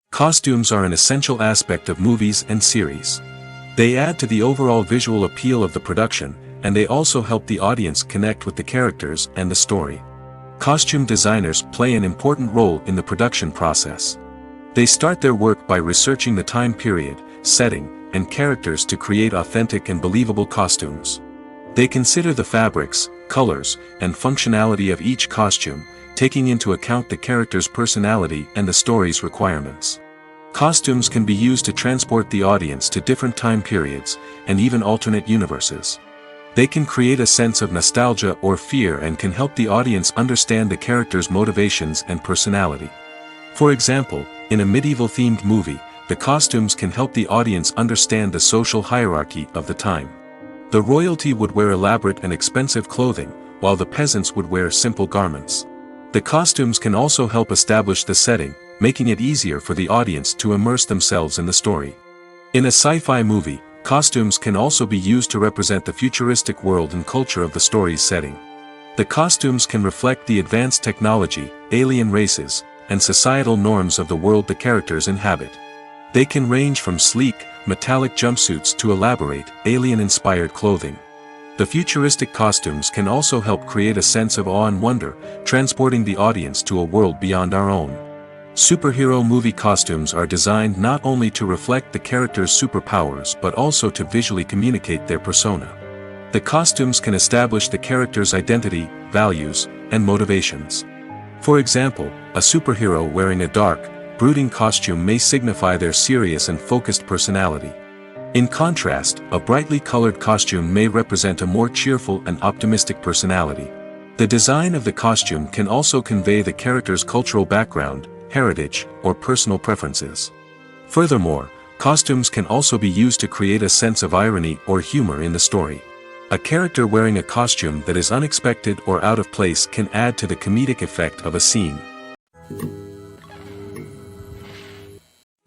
Costumes are an essential aspect of movies and series. They add to the overall visual appeal of the production, and they also help the audience connect with the characters and the story. Costume designers play an important role in the production process. They start their work by researching the time period, setting, and characters to create authentic and believable costumes. They consider the fabrics, colors, and functionality of each costume, taking into account the character's personality and the story's requirements. Costumes can be used to transport the audience to different time periods, and even alternate universes. They can create a sense of nostalgia or fear and can help the audience understand the character's motivations and personality. For example, in a medieval-themed movie, the costumes can help the audience understand the social hierarchy of the time. The royalty would wear elaborate and expensive clothing, while the peasants would wear simple garments. The costumes can also help establish the setting, making it easier for the audience to immerse themselves in the story. In a sci-fi movie, costumes can also be used to represent the futuristic world and culture of the story's setting. The costumes can reflect the advanced technology, alien races, and societal norms of the world the characters inhabit. They can range from sleek, metallic jumpsuits to elaborate, alien-inspired clothing. The futuristic costumes can also help create a sense of awe and wonder, transporting the audience to a world beyond our own. Superhero movie costumes are designed not only to reflect the character's superpowers but also to visually communicate their persona. The costumes can establish the character's identity, values, and motivations. For example, a superhero wearing a dark, brooding costume may signify their serious and focused personality. In contrast, a brightly colored costume may represent a more cheerful and optimistic personality. The design of the costume can also convey the character's cultural background, heritage, or personal preferences. Furthermore, costumes can also be used to create a sense of irony or humor in the story. A character wearing a costume that is unexpected or out of place can add to the comedic effect of a scene.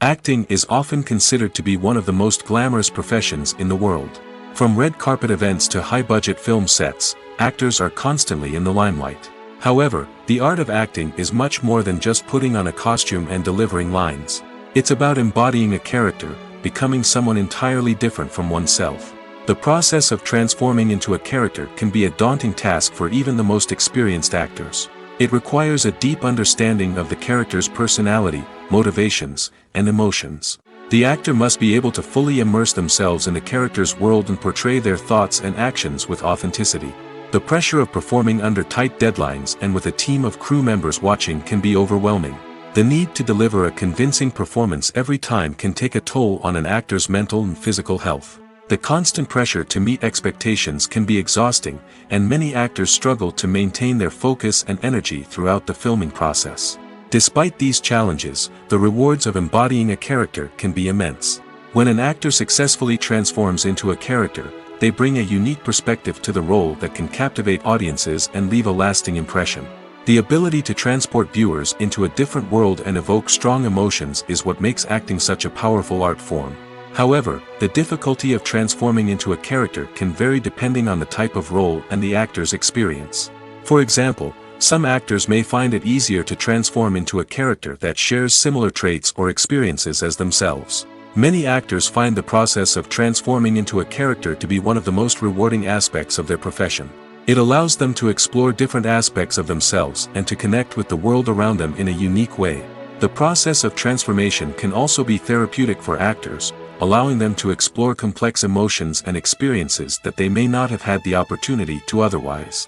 Acting is often considered to be one of the most glamorous professions in the world. From red carpet events to high-budget film sets, actors are constantly in the limelight. However, the art of acting is much more than just putting on a costume and delivering lines. It's about embodying a character, becoming someone entirely different from oneself. The process of transforming into a character can be a daunting task for even the most experienced actors. It requires a deep understanding of the character's personality, motivations, and emotions. The actor must be able to fully immerse themselves in the character's world and portray their thoughts and actions with authenticity. The pressure of performing under tight deadlines and with a team of crew members watching can be overwhelming. The need to deliver a convincing performance every time can take a toll on an actor's mental and physical health. The constant pressure to meet expectations can be exhausting, and many actors struggle to maintain their focus and energy throughout the filming process. Despite these challenges, the rewards of embodying a character can be immense. When an actor successfully transforms into a character, they bring a unique perspective to the role that can captivate audiences and leave a lasting impression. The ability to transport viewers into a different world and evoke strong emotions is what makes acting such a powerful art form. However, the difficulty of transforming into a character can vary depending on the type of role and the actor's experience. For example, some actors may find it easier to transform into a character that shares similar traits or experiences as themselves. Many actors find the process of transforming into a character to be one of the most rewarding aspects of their profession. It allows them to explore different aspects of themselves and to connect with the world around them in a unique way. The process of transformation can also be therapeutic for actors, allowing them to explore complex emotions and experiences that they may not have had the opportunity to otherwise.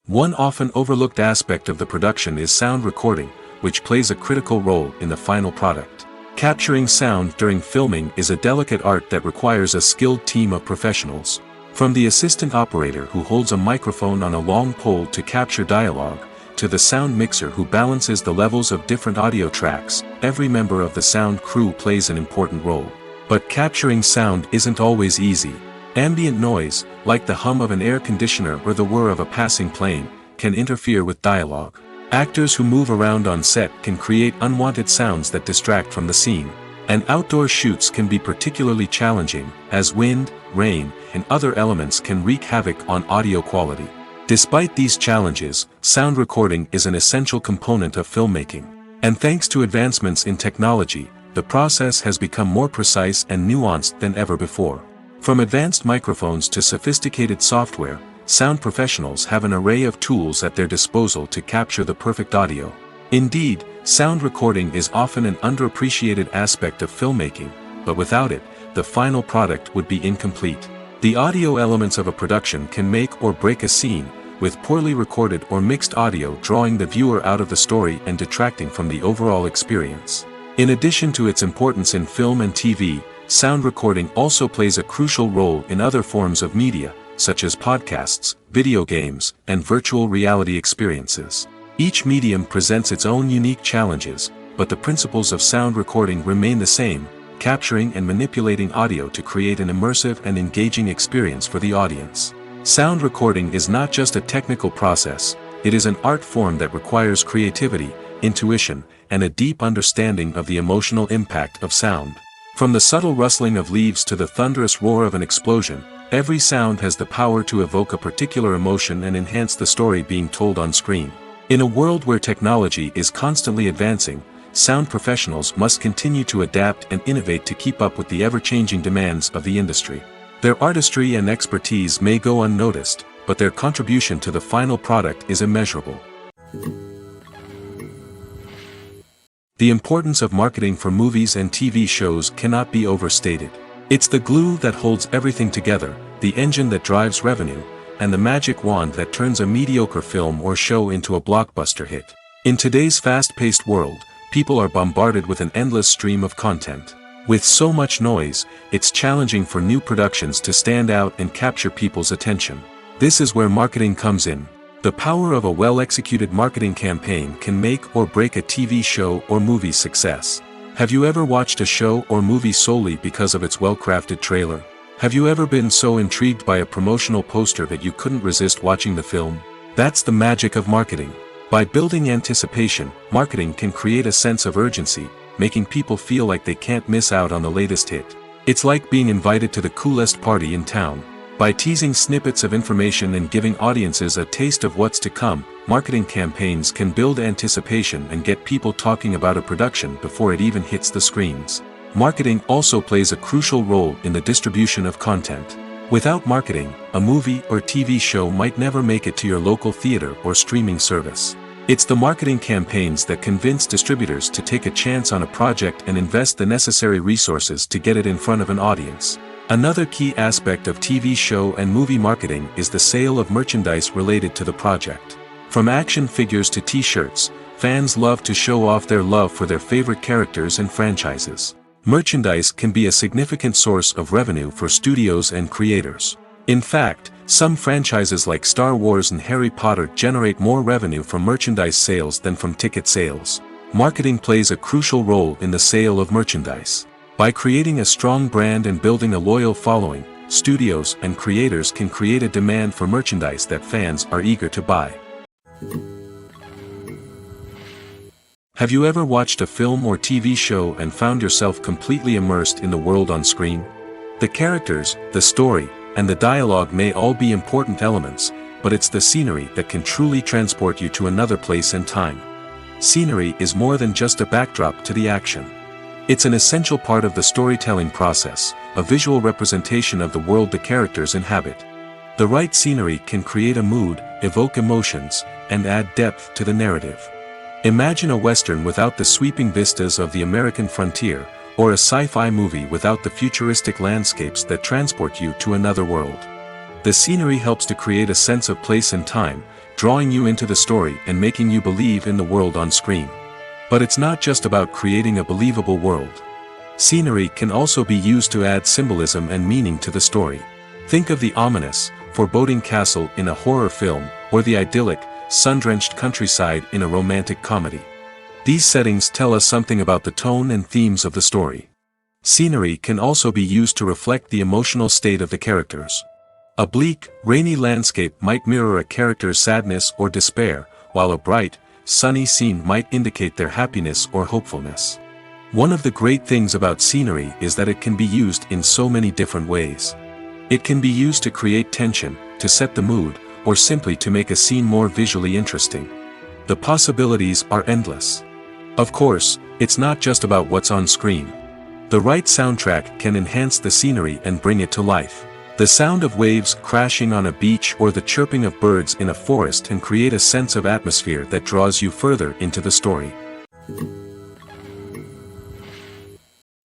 One often overlooked aspect of the production is sound recording, which plays a critical role in the final product. Capturing sound during filming is a delicate art that requires a skilled team of professionals. From the assistant operator who holds a microphone on a long pole to capture dialogue, to the sound mixer who balances the levels of different audio tracks, every member of the sound crew plays an important role. But capturing sound isn't always easy. Ambient noise, like the hum of an air conditioner or the whir of a passing plane, can interfere with dialogue. Actors who move around on set can create unwanted sounds that distract from the scene. And outdoor shoots can be particularly challenging, as wind, rain, and other elements can wreak havoc on audio quality. Despite these challenges, sound recording is an essential component of filmmaking. And thanks to advancements in technology, the process has become more precise and nuanced than ever before. From advanced microphones to sophisticated software, sound professionals have an array of tools at their disposal to capture the perfect audio. Indeed, sound recording is often an underappreciated aspect of filmmaking, but without it, the final product would be incomplete. The audio elements of a production can make or break a scene, with poorly recorded or mixed audio drawing the viewer out of the story and detracting from the overall experience. In addition to its importance in film and TV, sound recording also plays a crucial role in other forms of media, such as podcasts, video games, and virtual reality experiences. Each medium presents its own unique challenges, but the principles of sound recording remain the same, capturing and manipulating audio to create an immersive and engaging experience for the audience. Sound recording is not just a technical process, it is an art form that requires creativity, intuition, and a deep understanding of the emotional impact of sound. From the subtle rustling of leaves to the thunderous roar of an explosion, every sound has the power to evoke a particular emotion and enhance the story being told on screen. In a world where technology is constantly advancing, sound professionals must continue to adapt and innovate to keep up with the ever-changing demands of the industry. Their artistry and expertise may go unnoticed, but their contribution to the final product is immeasurable. The importance of marketing for movies and TV shows cannot be overstated. It's the glue that holds everything together, the engine that drives revenue, and the magic wand that turns a mediocre film or show into a blockbuster hit. In today's fast-paced world, people are bombarded with an endless stream of content. With so much noise, it's challenging for new productions to stand out and capture people's attention. This is where marketing comes in. The power of a well-executed marketing campaign can make or break a TV show or movie's success. Have you ever watched a show or movie solely because of its well-crafted trailer? Have you ever been so intrigued by a promotional poster that you couldn't resist watching the film? That's the magic of marketing. By building anticipation, marketing can create a sense of urgency, making people feel like they can't miss out on the latest hit. It's like being invited to the coolest party in town. By teasing snippets of information and giving audiences a taste of what's to come, marketing campaigns can build anticipation and get people talking about a production before it even hits the screens. Marketing also plays a crucial role in the distribution of content. Without marketing, a movie or TV show might never make it to your local theater or streaming service. It's the marketing campaigns that convince distributors to take a chance on a project and invest the necessary resources to get it in front of an audience. Another key aspect of TV show and movie marketing is the sale of merchandise related to the project. From action figures to t-shirts, fans love to show off their love for their favorite characters and franchises. Merchandise can be a significant source of revenue for studios and creators. In fact, some franchises like Star Wars and Harry Potter generate more revenue from merchandise sales than from ticket sales. Marketing plays a crucial role in the sale of merchandise. By creating a strong brand and building a loyal following, studios and creators can create a demand for merchandise that fans are eager to buy. Have you ever watched a film or TV show and found yourself completely immersed in the world on screen? The characters, the story, and the dialogue may all be important elements, but it's the scenery that can truly transport you to another place and time. Scenery is more than just a backdrop to the action. It's an essential part of the storytelling process, a visual representation of the world the characters inhabit. The right scenery can create a mood, evoke emotions, and add depth to the narrative. Imagine a Western without the sweeping vistas of the American frontier, or a sci-fi movie without the futuristic landscapes that transport you to another world. The scenery helps to create a sense of place and time, drawing you into the story and making you believe in the world on screen. But it's not just about creating a believable world. Scenery can also be used to add symbolism and meaning to the story. Think of the ominous, foreboding castle in a horror film, or the idyllic, sun-drenched countryside in a romantic comedy. These settings tell us something about the tone and themes of the story. Scenery can also be used to reflect the emotional state of the characters. A bleak, rainy landscape might mirror a character's sadness or despair, while a bright, sunny scene might indicate their happiness or hopefulness. One of the great things about scenery is that it can be used in so many different ways. It can be used to create tension, to set the mood, or simply to make a scene more visually interesting. The possibilities are endless. Of course, it's not just about what's on screen. The right soundtrack can enhance the scenery and bring it to life. The sound of waves crashing on a beach or the chirping of birds in a forest can create a sense of atmosphere that draws you further into the story.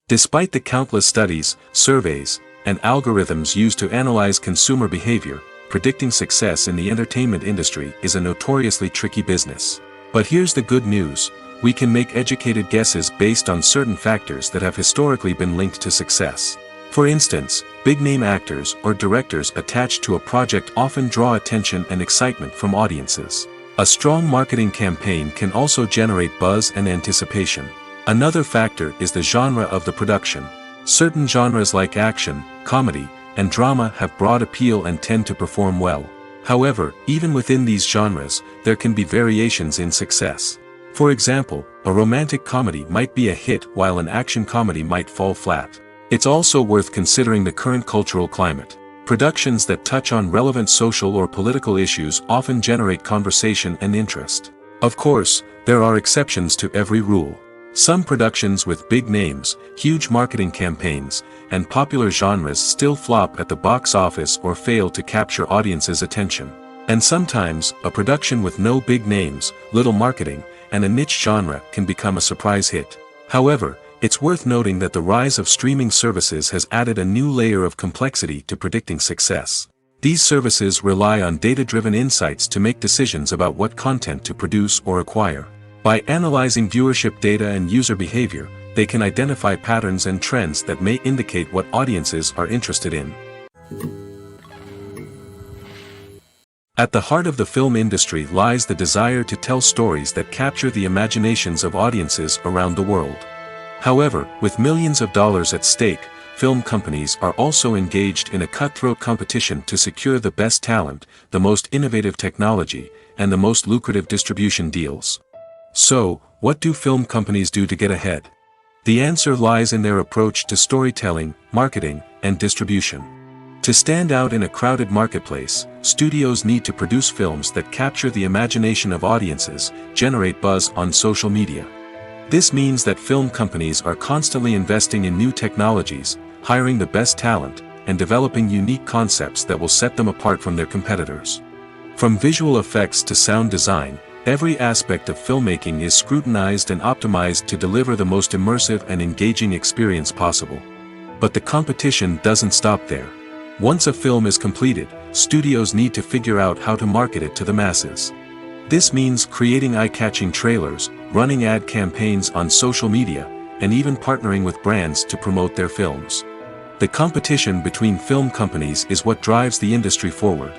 Despite the countless studies, surveys, and algorithms used to analyze consumer behavior, predicting success in the entertainment industry is a notoriously tricky business. But here's the good news: we can make educated guesses based on certain factors that have historically been linked to success. For instance, big-name actors or directors attached to a project often draw attention and excitement from audiences. A strong marketing campaign can also generate buzz and anticipation. Another factor is the genre of the production. Certain genres like action, comedy, and drama have broad appeal and tend to perform well. However, even within these genres, there can be variations in success. For example, a romantic comedy might be a hit while an action comedy might fall flat. It's also worth considering the current cultural climate. Productions that touch on relevant social or political issues often generate conversation and interest. Of course, there are exceptions to every rule. Some productions with big names, huge marketing campaigns, and popular genres still flop at the box office or fail to capture audiences' attention. And sometimes, a production with no big names, little marketing, and a niche genre can become a surprise hit. However, it's worth noting that the rise of streaming services has added a new layer of complexity to predicting success. These services rely on data-driven insights to make decisions about what content to produce or acquire. By analyzing viewership data and user behavior, they can identify patterns and trends that may indicate what audiences are interested in. At the heart of the film industry lies the desire to tell stories that capture the imaginations of audiences around the world. However, with millions of dollars at stake, film companies are also engaged in a cutthroat competition to secure the best talent, the most innovative technology, and the most lucrative distribution deals. So, what do film companies do to get ahead? The answer lies in their approach to storytelling, marketing, and distribution. To stand out in a crowded marketplace, studios need to produce films that capture the imagination of audiences, generate buzz on social media. This means that film companies are constantly investing in new technologies, hiring the best talent, and developing unique concepts that will set them apart from their competitors. From visual effects to sound design, every aspect of filmmaking is scrutinized and optimized to deliver the most immersive and engaging experience possible. But the competition doesn't stop there. Once a film is completed, studios need to figure out how to market it to the masses. This means creating eye-catching trailers, running ad campaigns on social media, and even partnering with brands to promote their films. The competition between film companies is what drives the industry forward.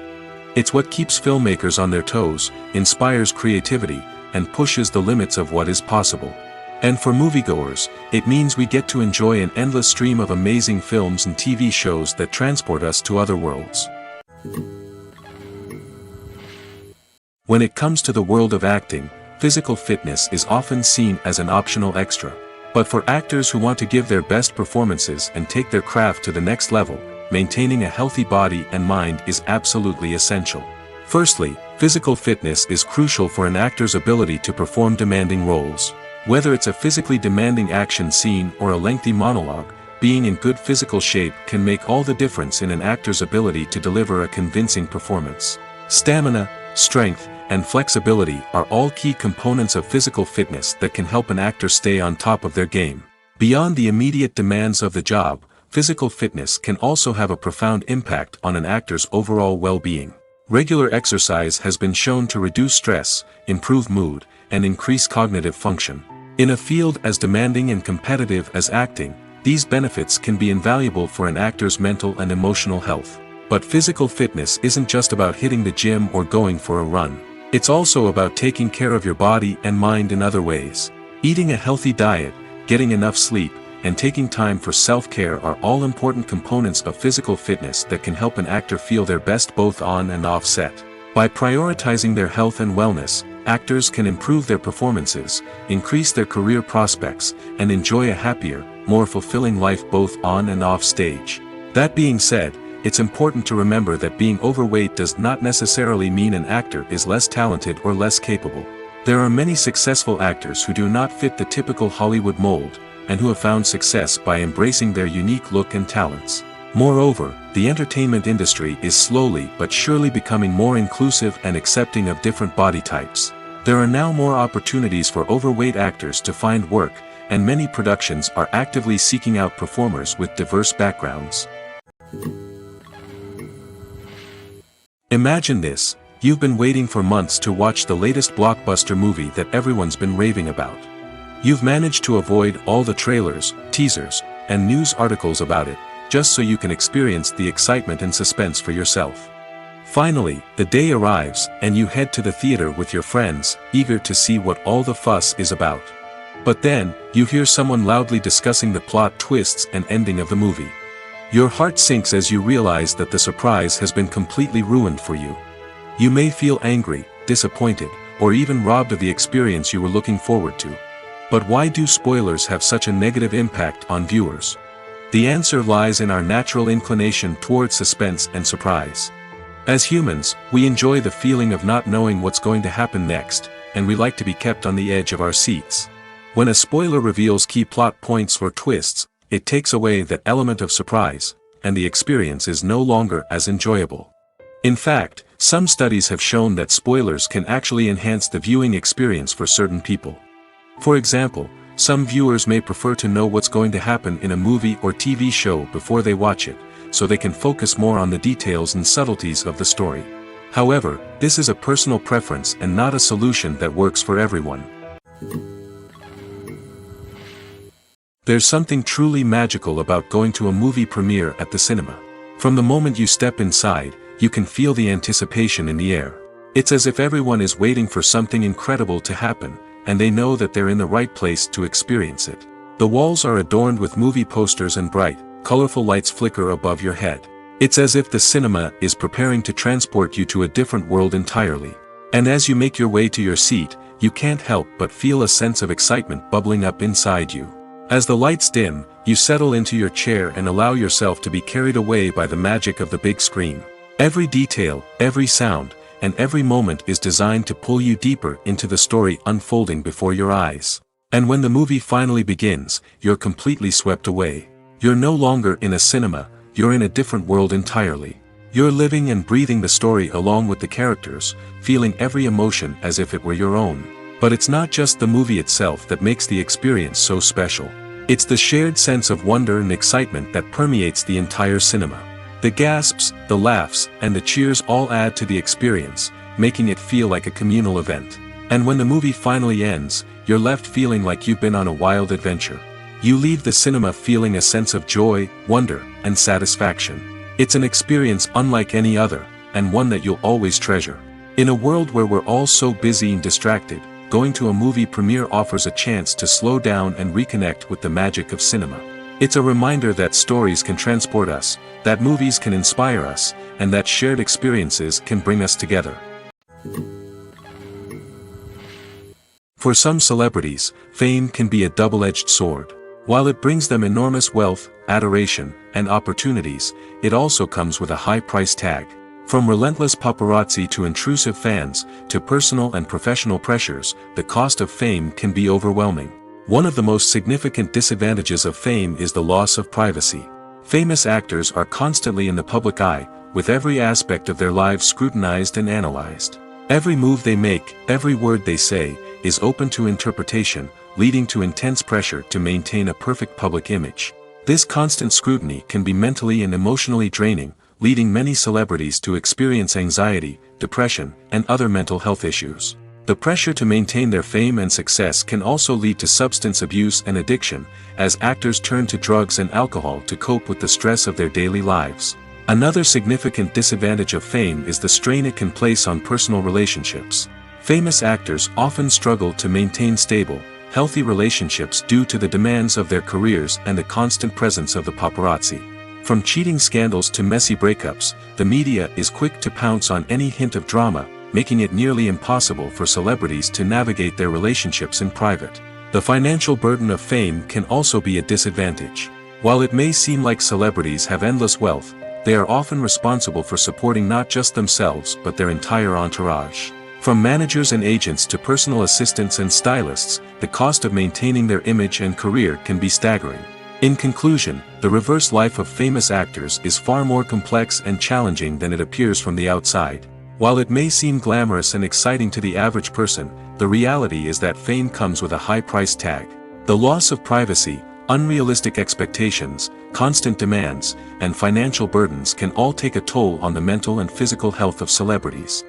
It's what keeps filmmakers on their toes, inspires creativity, and pushes the limits of what is possible. And for moviegoers, it means we get to enjoy an endless stream of amazing films and TV shows that transport us to other worlds. When it comes to the world of acting, physical fitness is often seen as an optional extra. But for actors who want to give their best performances and take their craft to the next level, maintaining a healthy body and mind is absolutely essential. Firstly, physical fitness is crucial for an actor's ability to perform demanding roles. Whether it's a physically demanding action scene or a lengthy monologue, being in good physical shape can make all the difference in an actor's ability to deliver a convincing performance. Stamina, strength, and flexibility are all key components of physical fitness that can help an actor stay on top of their game. Beyond the immediate demands of the job, physical fitness can also have a profound impact on an actor's overall well-being. Regular exercise has been shown to reduce stress, improve mood, and increase cognitive function. In a field as demanding and competitive as acting, these benefits can be invaluable for an actor's mental and emotional health. But physical fitness isn't just about hitting the gym or going for a run. It's also about taking care of your body and mind in other ways. Eating a healthy diet, getting enough sleep, and taking time for self-care are all important components of physical fitness that can help an actor feel their best both on and off set. By prioritizing their health and wellness, actors can improve their performances, increase their career prospects, and enjoy a happier, more fulfilling life both on and off stage. That being said, it's important to remember that being overweight does not necessarily mean an actor is less talented or less capable. There are many successful actors who do not fit the typical Hollywood mold, and who have found success by embracing their unique look and talents. Moreover, the entertainment industry is slowly but surely becoming more inclusive and accepting of different body types. There are now more opportunities for overweight actors to find work, and many productions are actively seeking out performers with diverse backgrounds. Imagine this: you've been waiting for months to watch the latest blockbuster movie that everyone's been raving about. You've managed to avoid all the trailers, teasers, and news articles about it, just so you can experience the excitement and suspense for yourself. Finally, the day arrives, and you head to the theater with your friends, eager to see what all the fuss is about. But then, you hear someone loudly discussing the plot twists and ending of the movie. Your heart sinks as you realize that the surprise has been completely ruined for you. You may feel angry, disappointed, or even robbed of the experience you were looking forward to. But why do spoilers have such a negative impact on viewers? The answer lies in our natural inclination towards suspense and surprise. As humans, we enjoy the feeling of not knowing what's going to happen next, and we like to be kept on the edge of our seats. When a spoiler reveals key plot points or twists, it takes away that element of surprise, and the experience is no longer as enjoyable. In fact, some studies have shown that spoilers can actually enhance the viewing experience for certain people. For example, some viewers may prefer to know what's going to happen in a movie or TV show before they watch it, so they can focus more on the details and subtleties of the story. However, this is a personal preference and not a solution that works for everyone. There's something truly magical about going to a movie premiere at the cinema. From the moment you step inside, you can feel the anticipation in the air. It's as if everyone is waiting for something incredible to happen, and they know that they're in the right place to experience it. The walls are adorned with movie posters and bright, colorful lights flicker above your head. It's as if the cinema is preparing to transport you to a different world entirely. And as you make your way to your seat, you can't help but feel a sense of excitement bubbling up inside you. As the lights dim, you settle into your chair and allow yourself to be carried away by the magic of the big screen. Every detail, every sound, and every moment is designed to pull you deeper into the story unfolding before your eyes. And when the movie finally begins, you're completely swept away. You're no longer in a cinema, you're in a different world entirely. You're living and breathing the story along with the characters, feeling every emotion as if it were your own. But it's not just the movie itself that makes the experience so special. It's the shared sense of wonder and excitement that permeates the entire cinema. The gasps, the laughs, and the cheers all add to the experience, making it feel like a communal event. And when the movie finally ends, you're left feeling like you've been on a wild adventure. You leave the cinema feeling a sense of joy, wonder, and satisfaction. It's an experience unlike any other, and one that you'll always treasure. In a world where we're all so busy and distracted, going to a movie premiere offers a chance to slow down and reconnect with the magic of cinema. It's a reminder that stories can transport us, that movies can inspire us, and that shared experiences can bring us together. For some celebrities, fame can be a double-edged sword. While it brings them enormous wealth, adoration, and opportunities, it also comes with a high price tag. From relentless paparazzi to intrusive fans, to personal and professional pressures, the cost of fame can be overwhelming. One of the most significant disadvantages of fame is the loss of privacy. Famous actors are constantly in the public eye, with every aspect of their lives scrutinized and analyzed. Every move they make, every word they say, is open to interpretation, leading to intense pressure to maintain a perfect public image. This constant scrutiny can be mentally and emotionally draining, leading many celebrities to experience anxiety, depression, and other mental health issues. The pressure to maintain their fame and success can also lead to substance abuse and addiction, as actors turn to drugs and alcohol to cope with the stress of their daily lives. Another significant disadvantage of fame is the strain it can place on personal relationships. Famous actors often struggle to maintain stable, healthy relationships due to the demands of their careers and the constant presence of the paparazzi. From cheating scandals to messy breakups, the media is quick to pounce on any hint of drama, making it nearly impossible for celebrities to navigate their relationships in private. The financial burden of fame can also be a disadvantage. While it may seem like celebrities have endless wealth, they are often responsible for supporting not just themselves but their entire entourage. From managers and agents to personal assistants and stylists, the cost of maintaining their image and career can be staggering. In conclusion, the reverse life of famous actors is far more complex and challenging than it appears from the outside. While it may seem glamorous and exciting to the average person, the reality is that fame comes with a high price tag. The loss of privacy, unrealistic expectations, constant demands, and financial burdens can all take a toll on the mental and physical health of celebrities.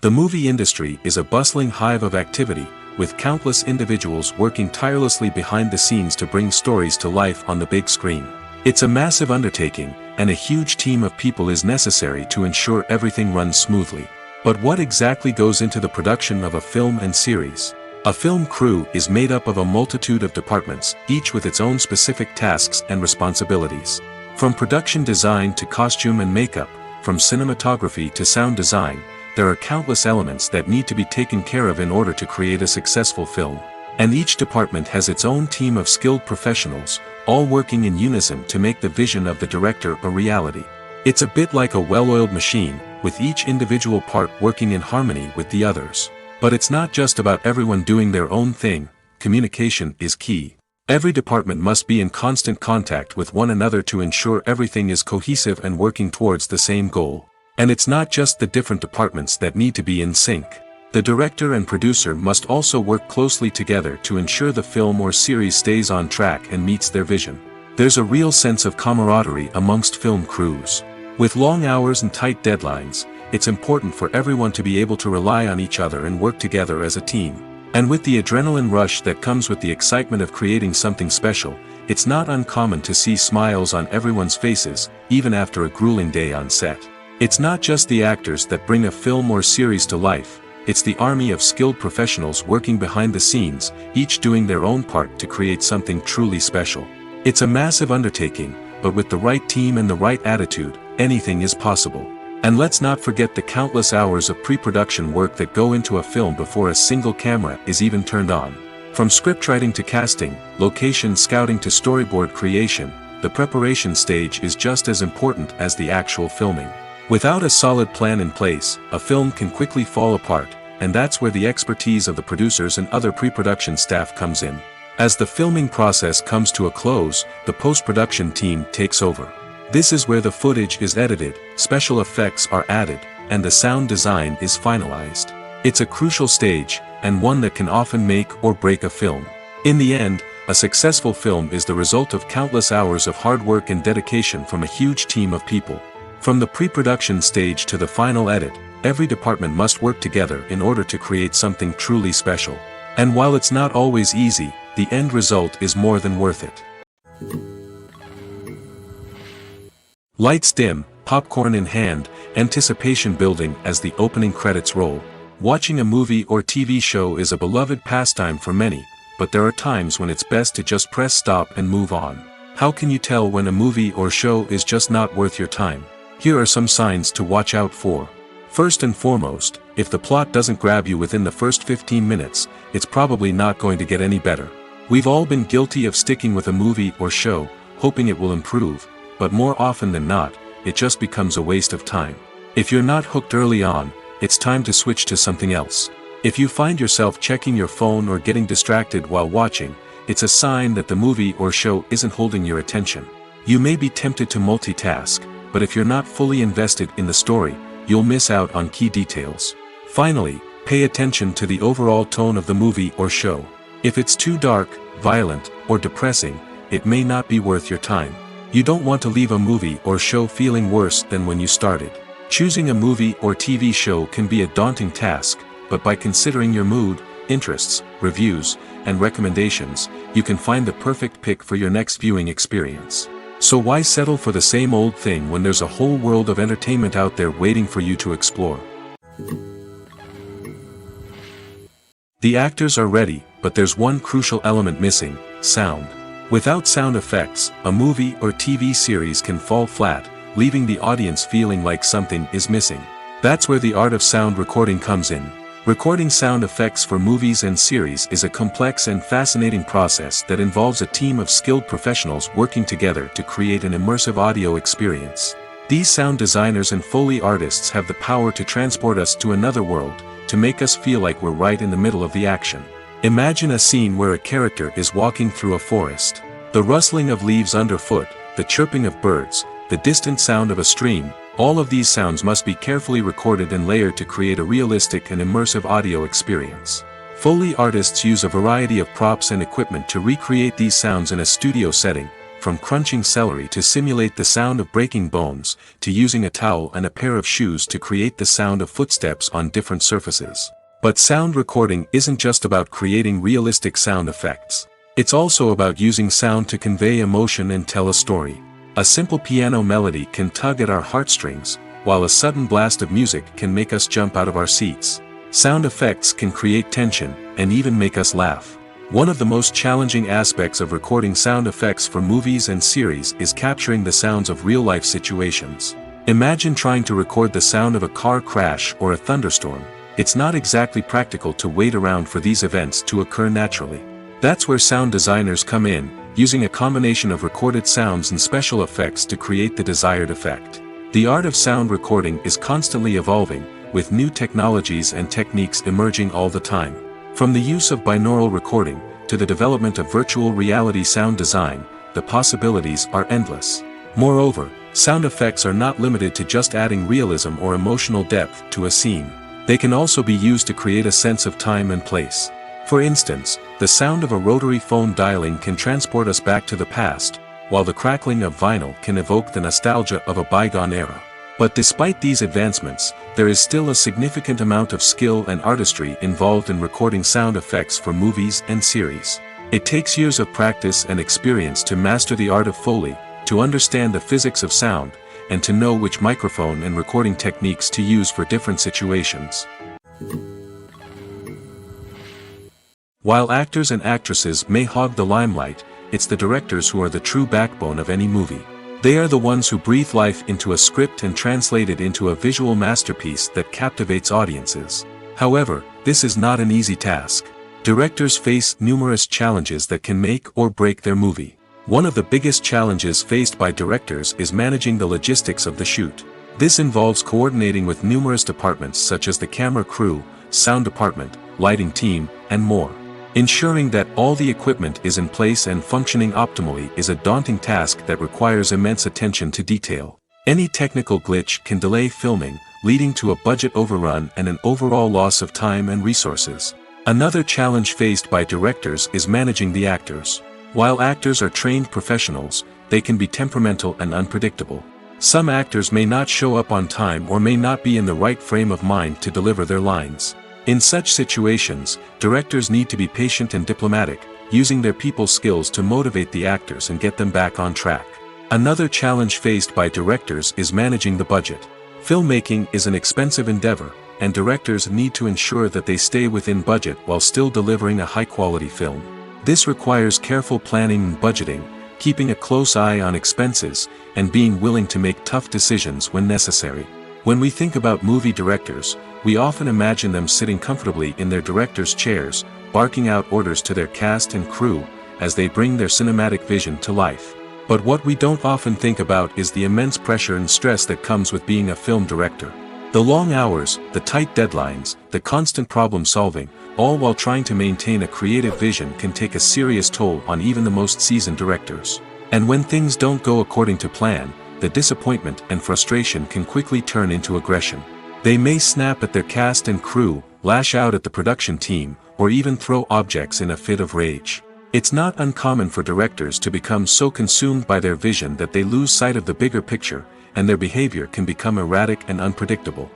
The movie industry is a bustling hive of activity, with countless individuals working tirelessly behind the scenes to bring stories to life on the big screen. It's a massive undertaking, and a huge team of people is necessary to ensure everything runs smoothly. But what exactly goes into the production of a film and series? A film crew is made up of a multitude of departments, each with its own specific tasks and responsibilities. From production design to costume and makeup, from cinematography to sound design, there are countless elements that need to be taken care of in order to create a successful film. And each department has its own team of skilled professionals, all working in unison to make the vision of the director a reality. It's a bit like a well-oiled machine, with each individual part working in harmony with the others. But it's not just about everyone doing their own thing. Communication is key. Every department must be in constant contact with one another to ensure everything is cohesive and working towards the same goal. And it's not just the different departments that need to be in sync. The director and producer must also work closely together to ensure the film or series stays on track and meets their vision. There's a real sense of camaraderie amongst film crews. With long hours and tight deadlines, it's important for everyone to be able to rely on each other and work together as a team. And with the adrenaline rush that comes with the excitement of creating something special, it's not uncommon to see smiles on everyone's faces, even after a grueling day on set. It's not just the actors that bring a film or series to life, it's the army of skilled professionals working behind the scenes, each doing their own part to create something truly special. It's a massive undertaking, but with the right team and the right attitude, anything is possible. And let's not forget the countless hours of pre-production work that go into a film before a single camera is even turned on. From scriptwriting to casting, location scouting to storyboard creation, the preparation stage is just as important as the actual filming. Without a solid plan in place, a film can quickly fall apart, and that's where the expertise of the producers and other pre-production staff comes in. As the filming process comes to a close, the post-production team takes over. This is where the footage is edited, special effects are added, and the sound design is finalized. It's a crucial stage, and one that can often make or break a film. In the end, a successful film is the result of countless hours of hard work and dedication from a huge team of people. From the pre-production stage to the final edit, every department must work together in order to create something truly special. And while it's not always easy, the end result is more than worth it. Lights dim, popcorn in hand, anticipation building as the opening credits roll. Watching a movie or TV show is a beloved pastime for many, but there are times when it's best to just press stop and move on. How can you tell when a movie or show is just not worth your time? Here are some signs to watch out for. First and foremost, if the plot doesn't grab you within the first 15 minutes, it's probably not going to get any better. We've all been guilty of sticking with a movie or show, hoping it will improve, but more often than not, it just becomes a waste of time. If you're not hooked early on, it's time to switch to something else. If you find yourself checking your phone or getting distracted while watching, it's a sign that the movie or show isn't holding your attention. You may be tempted to multitask, but if you're not fully invested in the story, you'll miss out on key details. Finally, pay attention to the overall tone of the movie or show. If it's too dark, violent, or depressing, it may not be worth your time. You don't want to leave a movie or show feeling worse than when you started. Choosing a movie or TV show can be a daunting task, but by considering your mood, interests, reviews, and recommendations, you can find the perfect pick for your next viewing experience. So why settle for the same old thing when there's a whole world of entertainment out there waiting for you to explore? The actors are ready, but there's one crucial element missing: sound. Without sound effects, a movie or TV series can fall flat, leaving the audience feeling like something is missing. That's where the art of sound recording comes in. Recording sound effects for movies and series is a complex and fascinating process that involves a team of skilled professionals working together to create an immersive audio experience. These sound designers and Foley artists have the power to transport us to another world, to make us feel like we're right in the middle of the action. Imagine a scene where a character is walking through a forest. The rustling of leaves underfoot, the chirping of birds, the distant sound of a stream, all of these sounds must be carefully recorded and layered to create a realistic and immersive audio experience. Foley artists use a variety of props and equipment to recreate these sounds in a studio setting, from crunching celery to simulate the sound of breaking bones, to using a towel and a pair of shoes to create the sound of footsteps on different surfaces. But sound recording isn't just about creating realistic sound effects. It's also about using sound to convey emotion and tell a story. A simple piano melody can tug at our heartstrings, while a sudden blast of music can make us jump out of our seats. Sound effects can create tension, and even make us laugh. One of the most challenging aspects of recording sound effects for movies and series is capturing the sounds of real-life situations. Imagine trying to record the sound of a car crash or a thunderstorm. It's not exactly practical to wait around for these events to occur naturally. That's where sound designers come in, using a combination of recorded sounds and special effects to create the desired effect. The art of sound recording is constantly evolving, with new technologies and techniques emerging all the time. From the use of binaural recording, to the development of virtual reality sound design, the possibilities are endless. Moreover, sound effects are not limited to just adding realism or emotional depth to a scene. They can also be used to create a sense of time and place. For instance, the sound of a rotary phone dialing can transport us back to the past, while the crackling of vinyl can evoke the nostalgia of a bygone era. But despite these advancements, there is still a significant amount of skill and artistry involved in recording sound effects for movies and series. It takes years of practice and experience to master the art of Foley, to understand the physics of sound, and to know which microphone and recording techniques to use for different situations. While actors and actresses may hog the limelight, it's the directors who are the true backbone of any movie. They are the ones who breathe life into a script and translate it into a visual masterpiece that captivates audiences. However, this is not an easy task. Directors face numerous challenges that can make or break their movie. One of the biggest challenges faced by directors is managing the logistics of the shoot. This involves coordinating with numerous departments such as the camera crew, sound department, lighting team, and more. Ensuring that all the equipment is in place and functioning optimally is a daunting task that requires immense attention to detail. Any technical glitch can delay filming, leading to a budget overrun and an overall loss of time and resources. Another challenge faced by directors is managing the actors. While actors are trained professionals, they can be temperamental and unpredictable. Some actors may not show up on time or may not be in the right frame of mind to deliver their lines. In such situations, directors need to be patient and diplomatic, using their people skills to motivate the actors and get them back on track. Another challenge faced by directors is managing the budget. Filmmaking is an expensive endeavor, and directors need to ensure that they stay within budget while still delivering a high-quality film. This requires careful planning and budgeting, keeping a close eye on expenses, and being willing to make tough decisions when necessary. When we think about movie directors, we often imagine them sitting comfortably in their director's chairs, barking out orders to their cast and crew, as they bring their cinematic vision to life. But what we don't often think about is the immense pressure and stress that comes with being a film director. The long hours, the tight deadlines, the constant problem solving, all while trying to maintain a creative vision can take a serious toll on even the most seasoned directors. And when things don't go according to plan, the disappointment and frustration can quickly turn into aggression. They may snap at their cast and crew, lash out at the production team, or even throw objects in a fit of rage. It's not uncommon for directors to become so consumed by their vision that they lose sight of the bigger picture, and their behavior can become erratic and unpredictable.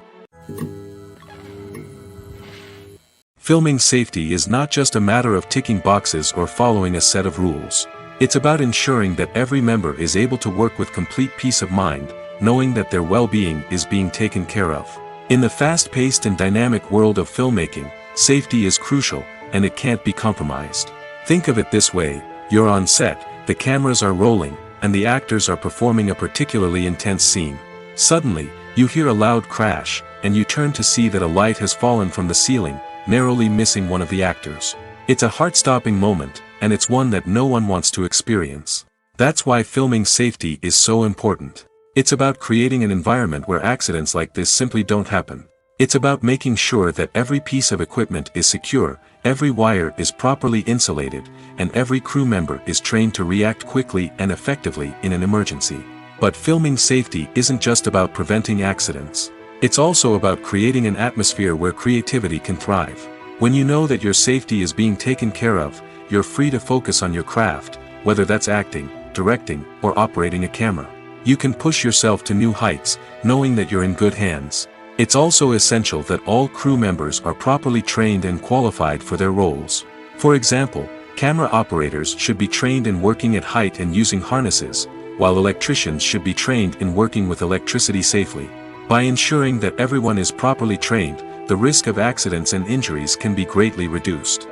Filming safety is not just a matter of ticking boxes or following a set of rules. It's about ensuring that every member is able to work with complete peace of mind, knowing that their well-being is being taken care of. In the fast-paced and dynamic world of filmmaking, safety is crucial, and it can't be compromised. Think of it this way: you're on set, the cameras are rolling, and the actors are performing a particularly intense scene. Suddenly, you hear a loud crash, and you turn to see that a light has fallen from the ceiling, narrowly missing one of the actors. It's a heart-stopping moment, and it's one that no one wants to experience. That's why filming safety is so important. It's about creating an environment where accidents like this simply don't happen. It's about making sure that every piece of equipment is secure, every wire is properly insulated, and every crew member is trained to react quickly and effectively in an emergency. But filming safety isn't just about preventing accidents. It's also about creating an atmosphere where creativity can thrive. When you know that your safety is being taken care of, you're free to focus on your craft, whether that's acting, directing, or operating a camera. You can push yourself to new heights, knowing that you're in good hands. It's also essential that all crew members are properly trained and qualified for their roles. For example, camera operators should be trained in working at height and using harnesses, while electricians should be trained in working with electricity safely. By ensuring that everyone is properly trained, the risk of accidents and injuries can be greatly reduced.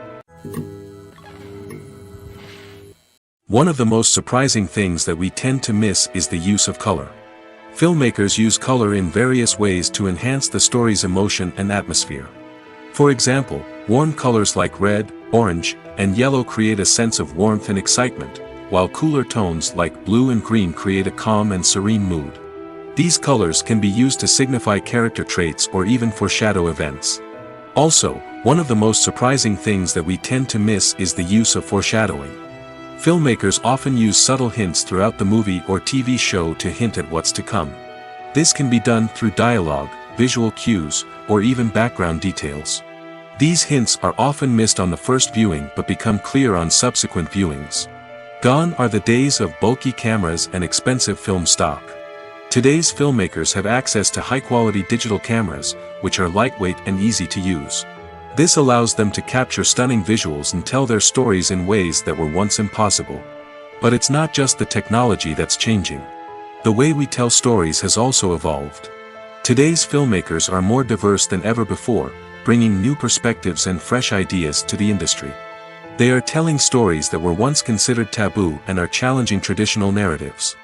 One of the most surprising things that we tend to miss is the use of color. Filmmakers use color in various ways to enhance the story's emotion and atmosphere. For example, warm colors like red, orange, and yellow create a sense of warmth and excitement, while cooler tones like blue and green create a calm and serene mood. These colors can be used to signify character traits or even foreshadow events. Also, one of the most surprising things that we tend to miss is the use of foreshadowing. Filmmakers often use subtle hints throughout the movie or TV show to hint at what's to come. This can be done through dialogue, visual cues, or even background details. These hints are often missed on the first viewing but become clear on subsequent viewings. Gone are the days of bulky cameras and expensive film stock. Today's filmmakers have access to high-quality digital cameras, which are lightweight and easy to use. This allows them to capture stunning visuals and tell their stories in ways that were once impossible. But it's not just the technology that's changing. The way we tell stories has also evolved. Today's filmmakers are more diverse than ever before, bringing new perspectives and fresh ideas to the industry. They are telling stories that were once considered taboo and are challenging traditional narratives.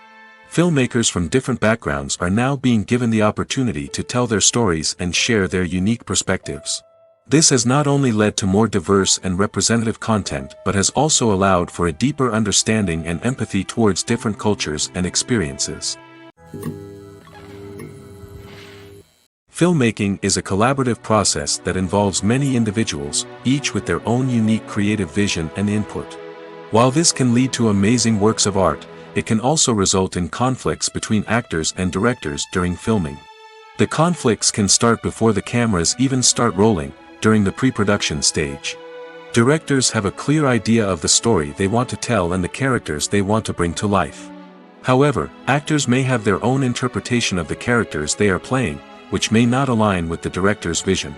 Filmmakers from different backgrounds are now being given the opportunity to tell their stories and share their unique perspectives. This has not only led to more diverse and representative content but has also allowed for a deeper understanding and empathy towards different cultures and experiences. Filmmaking is a collaborative process that involves many individuals, each with their own unique creative vision and input. While this can lead to amazing works of art, it can also result in conflicts between actors and directors during filming. The conflicts can start before the cameras even start rolling, during the pre-production stage. Directors have a clear idea of the story they want to tell and the characters they want to bring to life. However, actors may have their own interpretation of the characters they are playing, which may not align with the director's vision.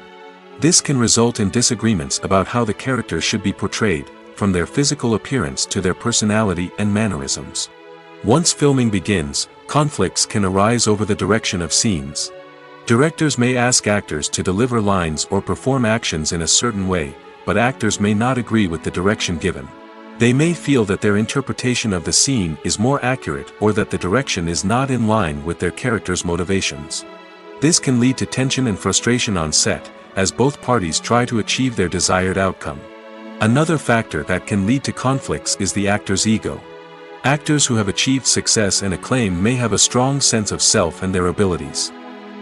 This can result in disagreements about how the characters should be portrayed, from their physical appearance to their personality and mannerisms. Once filming begins, conflicts can arise over the direction of scenes. Directors may ask actors to deliver lines or perform actions in a certain way, but actors may not agree with the direction given. They may feel that their interpretation of the scene is more accurate or that the direction is not in line with their character's motivations. This can lead to tension and frustration on set, as both parties try to achieve their desired outcome. Another factor that can lead to conflicts is the actor's ego. Actors who have achieved success and acclaim may have a strong sense of self and their abilities.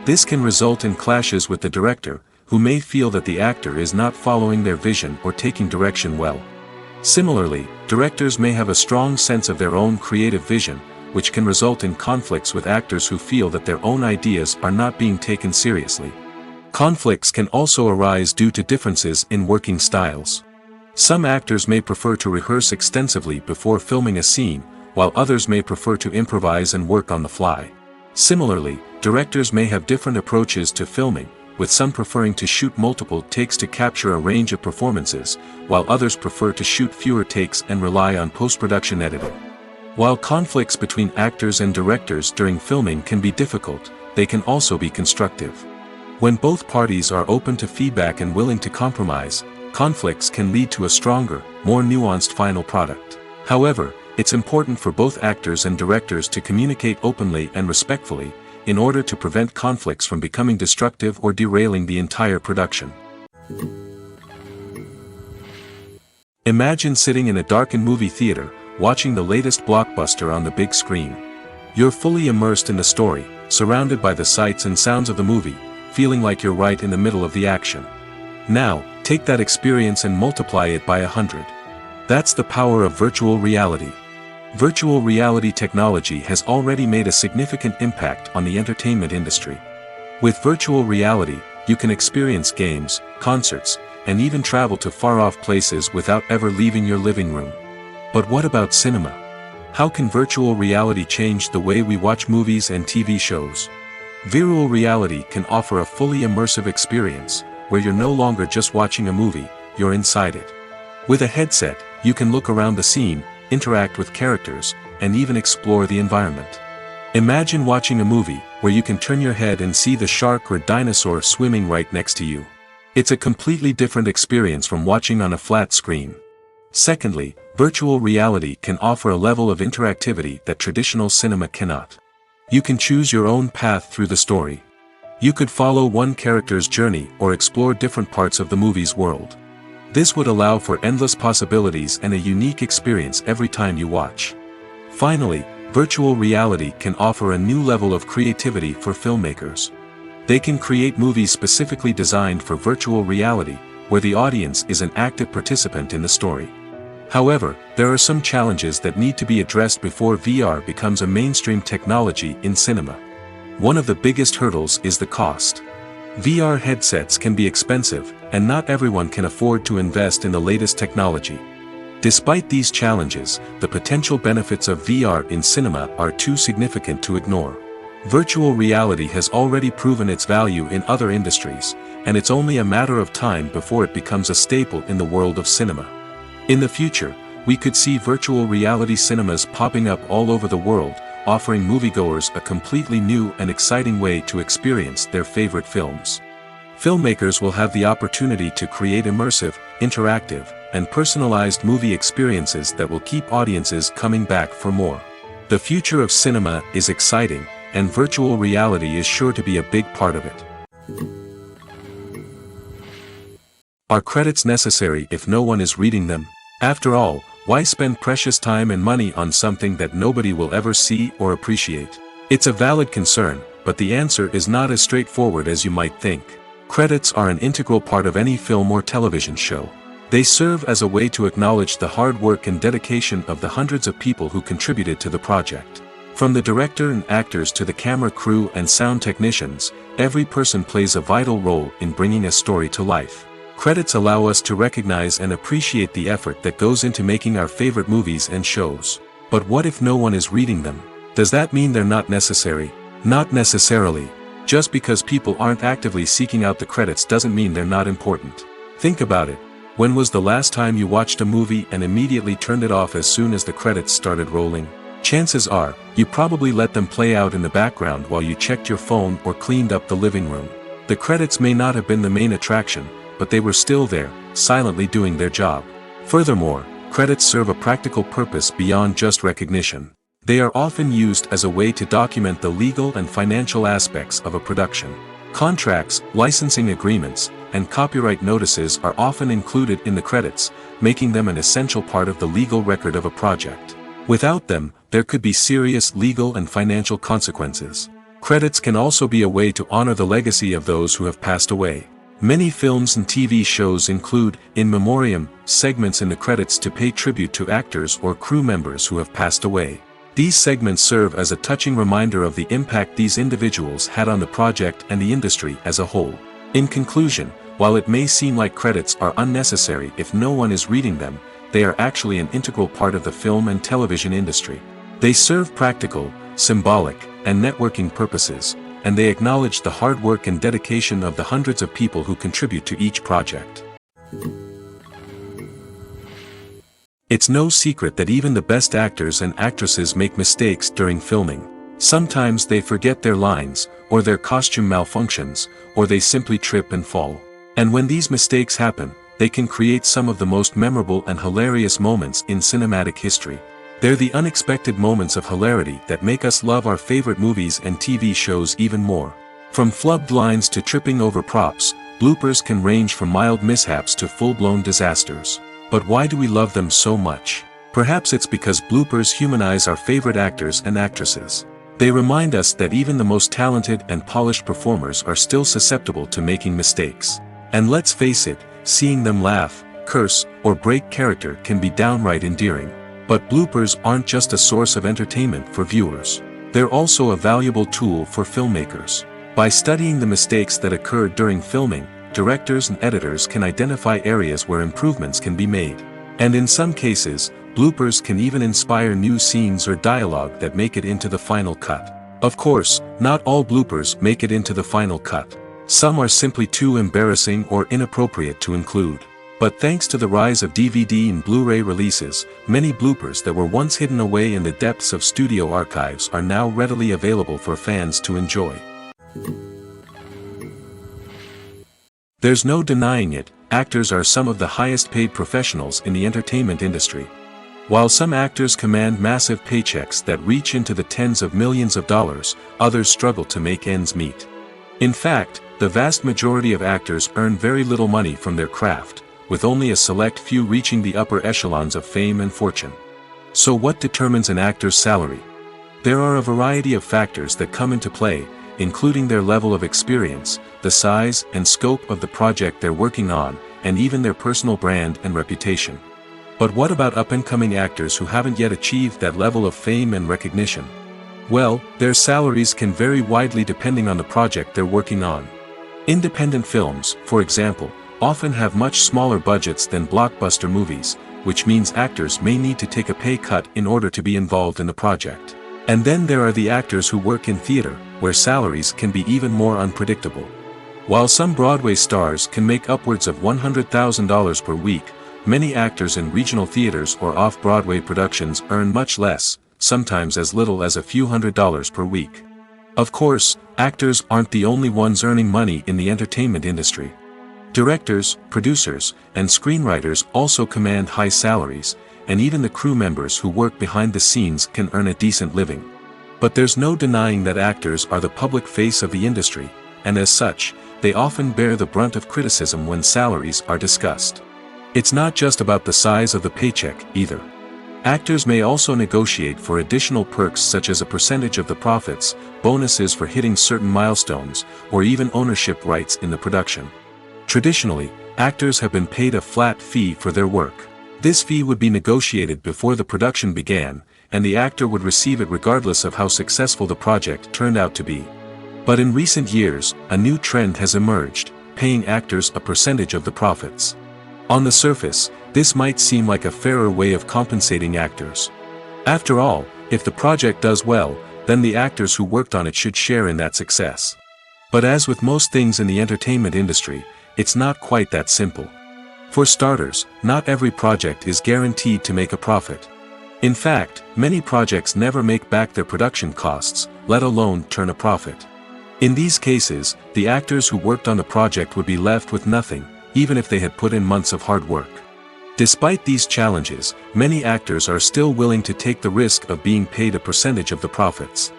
This can result in clashes with the director, who may feel that the actor is not following their vision or taking direction well. Similarly, directors may have a strong sense of their own creative vision, which can result in conflicts with actors who feel that their own ideas are not being taken seriously. Conflicts can also arise due to differences in working styles. Some actors may prefer to rehearse extensively before filming a scene, while others may prefer to improvise and work on the fly. Similarly, directors may have different approaches to filming, with some preferring to shoot multiple takes to capture a range of performances, while others prefer to shoot fewer takes and rely on post-production editing. While conflicts between actors and directors during filming can be difficult, they can also be constructive. When both parties are open to feedback and willing to compromise, conflicts can lead to a stronger, more nuanced final product. However, it's important for both actors and directors to communicate openly and respectfully, in order to prevent conflicts from becoming destructive or derailing the entire production. Imagine sitting in a darkened movie theater, watching the latest blockbuster on the big screen. You're fully immersed in the story, surrounded by the sights and sounds of the movie, feeling like you're right in the middle of the action. Now, take that experience and multiply it by 100. That's the power of virtual reality. Virtual reality technology has already made a significant impact on the entertainment industry. With virtual reality, you can experience games, concerts, and even travel to far-off places without ever leaving your living room. But what about cinema? How can virtual reality change the way we watch movies and TV shows? Virtual reality can offer a fully immersive experience, where you're no longer just watching a movie, you're inside it. With a headset, you can look around the scene, interact with characters, and even explore the environment. Imagine watching a movie where you can turn your head and see the shark or dinosaur swimming right next to you. It's a completely different experience from watching on a flat screen. Secondly, virtual reality can offer a level of interactivity that traditional cinema cannot. You can choose your own path through the story. You could follow one character's journey or explore different parts of the movie's world. This would allow for endless possibilities and a unique experience every time you watch. Finally, virtual reality can offer a new level of creativity for filmmakers. They can create movies specifically designed for virtual reality, where the audience is an active participant in the story. However, there are some challenges that need to be addressed before VR becomes a mainstream technology in cinema. One of the biggest hurdles is the cost. VR headsets can be expensive, and not everyone can afford to invest in the latest technology. Despite these challenges, the potential benefits of VR in cinema are too significant to ignore. Virtual reality has already proven its value in other industries, and it's only a matter of time before it becomes a staple in the world of cinema. In the future, we could see virtual reality cinemas popping up all over the world, offering moviegoers a completely new and exciting way to experience their favorite films. Filmmakers will have the opportunity to create immersive, interactive, and personalized movie experiences that will keep audiences coming back for more. The future of cinema is exciting, and virtual reality is sure to be a big part of it. Are credits necessary if no one is reading them? After all, why spend precious time and money on something that nobody will ever see or appreciate? It's a valid concern, but the answer is not as straightforward as you might think. Credits are an integral part of any film or television show. They serve as a way to acknowledge the hard work and dedication of the hundreds of people who contributed to the project. From the director and actors to the camera crew and sound technicians, every person plays a vital role in bringing a story to life. Credits allow us to recognize and appreciate the effort that goes into making our favorite movies and shows. But what if no one is reading them? Does that mean they're not necessary? Not necessarily. Just because people aren't actively seeking out the credits doesn't mean they're not important. Think about it. When was the last time you watched a movie and immediately turned it off as soon as the credits started rolling? Chances are, you probably let them play out in the background while you checked your phone or cleaned up the living room. The credits may not have been the main attraction, but they were still there, silently doing their job. Furthermore, credits serve a practical purpose beyond just recognition. They are often used as a way to document the legal and financial aspects of a production. Contracts, licensing agreements, and copyright notices are often included in the credits, making them an essential part of the legal record of a project. Without them, there could be serious legal and financial consequences. Credits can also be a way to honor the legacy of those who have passed away. Many films and TV shows include in memoriam segments in the credits to pay tribute to actors or crew members who have passed away. These segments serve as a touching reminder of the impact these individuals had on the project and the industry as a whole. In conclusion, while it may seem like credits are unnecessary if no one is reading them, they are actually an integral part of the film and television industry. They serve practical, symbolic, and networking purposes, and they acknowledge the hard work and dedication of the hundreds of people who contribute to each project. It's no secret that even the best actors and actresses make mistakes during filming. Sometimes they forget their lines, or their costume malfunctions, or they simply trip and fall. And when these mistakes happen, they can create some of the most memorable and hilarious moments in cinematic history. They're the unexpected moments of hilarity that make us love our favorite movies and TV shows even more. From flubbed lines to tripping over props, bloopers can range from mild mishaps to full-blown disasters. But why do we love them so much? Perhaps it's because bloopers humanize our favorite actors and actresses. They remind us that even the most talented and polished performers are still susceptible to making mistakes. And let's face it, seeing them laugh, curse, or break character can be downright endearing. But bloopers aren't just a source of entertainment for viewers. They're also a valuable tool for filmmakers. By studying the mistakes that occurred during filming, directors and editors can identify areas where improvements can be made. And in some cases, bloopers can even inspire new scenes or dialogue that make it into the final cut. Of course, not all bloopers make it into the final cut. Some are simply too embarrassing or inappropriate to include. But thanks to the rise of DVD and Blu-ray releases, many bloopers that were once hidden away in the depths of studio archives are now readily available for fans to enjoy. There's no denying it, actors are some of the highest paid professionals in the entertainment industry. While some actors command massive paychecks that reach into the tens of millions of dollars, others struggle to make ends meet. In fact, the vast majority of actors earn very little money from their craft, with only a select few reaching the upper echelons of fame and fortune. So what determines an actor's salary? There are a variety of factors that come into play, including their level of experience, the size and scope of the project they're working on, and even their personal brand and reputation. But what about up-and-coming actors who haven't yet achieved that level of fame and recognition? Well, their salaries can vary widely depending on the project they're working on. Independent films, for example, often have much smaller budgets than blockbuster movies, which means actors may need to take a pay cut in order to be involved in the project. And then there are the actors who work in theater, where salaries can be even more unpredictable. While some Broadway stars can make upwards of $100,000 per week, many actors in regional theaters or off-Broadway productions earn much less, sometimes as little as a few $100s per week. Of course, actors aren't the only ones earning money in the entertainment industry. Directors, producers, and screenwriters also command high salaries, and even the crew members who work behind the scenes can earn a decent living. But there's no denying that actors are the public face of the industry, and as such, they often bear the brunt of criticism when salaries are discussed. It's not just about the size of the paycheck, either. Actors may also negotiate for additional perks such as a percentage of the profits, bonuses for hitting certain milestones, or even ownership rights in the production. Traditionally, actors have been paid a flat fee for their work. This fee would be negotiated before the production began, and the actor would receive it regardless of how successful the project turned out to be. But in recent years, a new trend has emerged, paying actors a percentage of the profits. On the surface, this might seem like a fairer way of compensating actors. After all, if the project does well, then the actors who worked on it should share in that success. But as with most things in the entertainment industry, it's not quite that simple. For starters, not every project is guaranteed to make a profit. In fact, many projects never make back their production costs, let alone turn a profit. In these cases, the actors who worked on the project would be left with nothing, even if they had put in months of hard work. Despite these challenges, many actors are still willing to take the risk of being paid a percentage of the profits.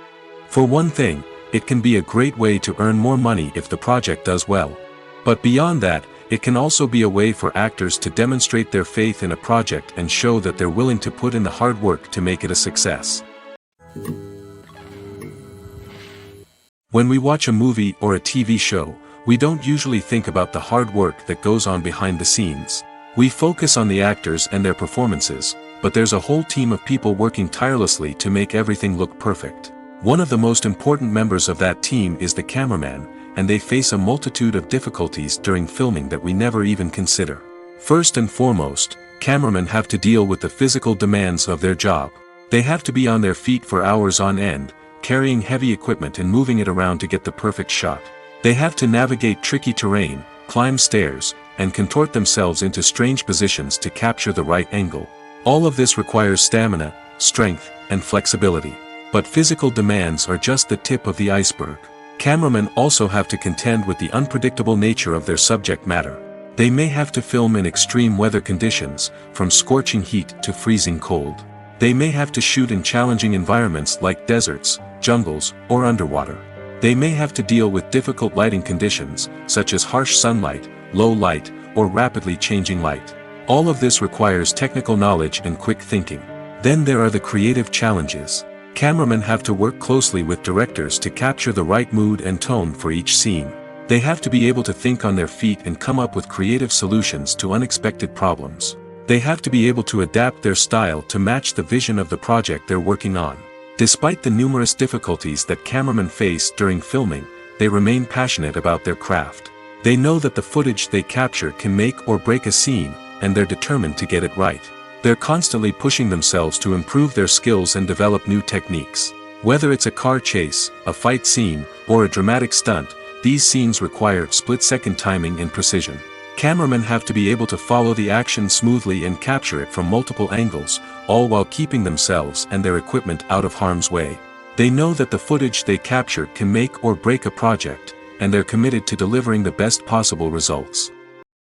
For one thing, it can be a great way to earn more money if the project does well. But beyond that, it can also be a way for actors to demonstrate their faith in a project and show that they're willing to put in the hard work to make it a success. When we watch a movie or a TV show, we don't usually think about the hard work that goes on behind the scenes. We focus on the actors and their performances, but there's a whole team of people working tirelessly to make everything look perfect. One of the most important members of that team is the cameraman, and they face a multitude of difficulties during filming that we never even consider. First and foremost, cameramen have to deal with the physical demands of their job. They have to be on their feet for hours on end, carrying heavy equipment and moving it around to get the perfect shot. They have to navigate tricky terrain, climb stairs, and contort themselves into strange positions to capture the right angle. All of this requires stamina, strength, and flexibility. But physical demands are just the tip of the iceberg. Cameramen also have to contend with the unpredictable nature of their subject matter. They may have to film in extreme weather conditions, from scorching heat to freezing cold. They may have to shoot in challenging environments like deserts, jungles, or underwater. They may have to deal with difficult lighting conditions, such as harsh sunlight, low light, or rapidly changing light. All of this requires technical knowledge and quick thinking. Then there are the creative challenges. Cameramen have to work closely with directors to capture the right mood and tone for each scene. They have to be able to think on their feet and come up with creative solutions to unexpected problems. They have to be able to adapt their style to match the vision of the project they're working on. Despite the numerous difficulties that cameramen face during filming, they remain passionate about their craft. They know that the footage they capture can make or break a scene, and they're determined to get it right. They're constantly pushing themselves to improve their skills and develop new techniques. Whether it's a car chase, a fight scene, or a dramatic stunt, these scenes require split-second timing and precision. Cameramen have to be able to follow the action smoothly and capture it from multiple angles, all while keeping themselves and their equipment out of harm's way. They know that the footage they capture can make or break a project, and they're committed to delivering the best possible results.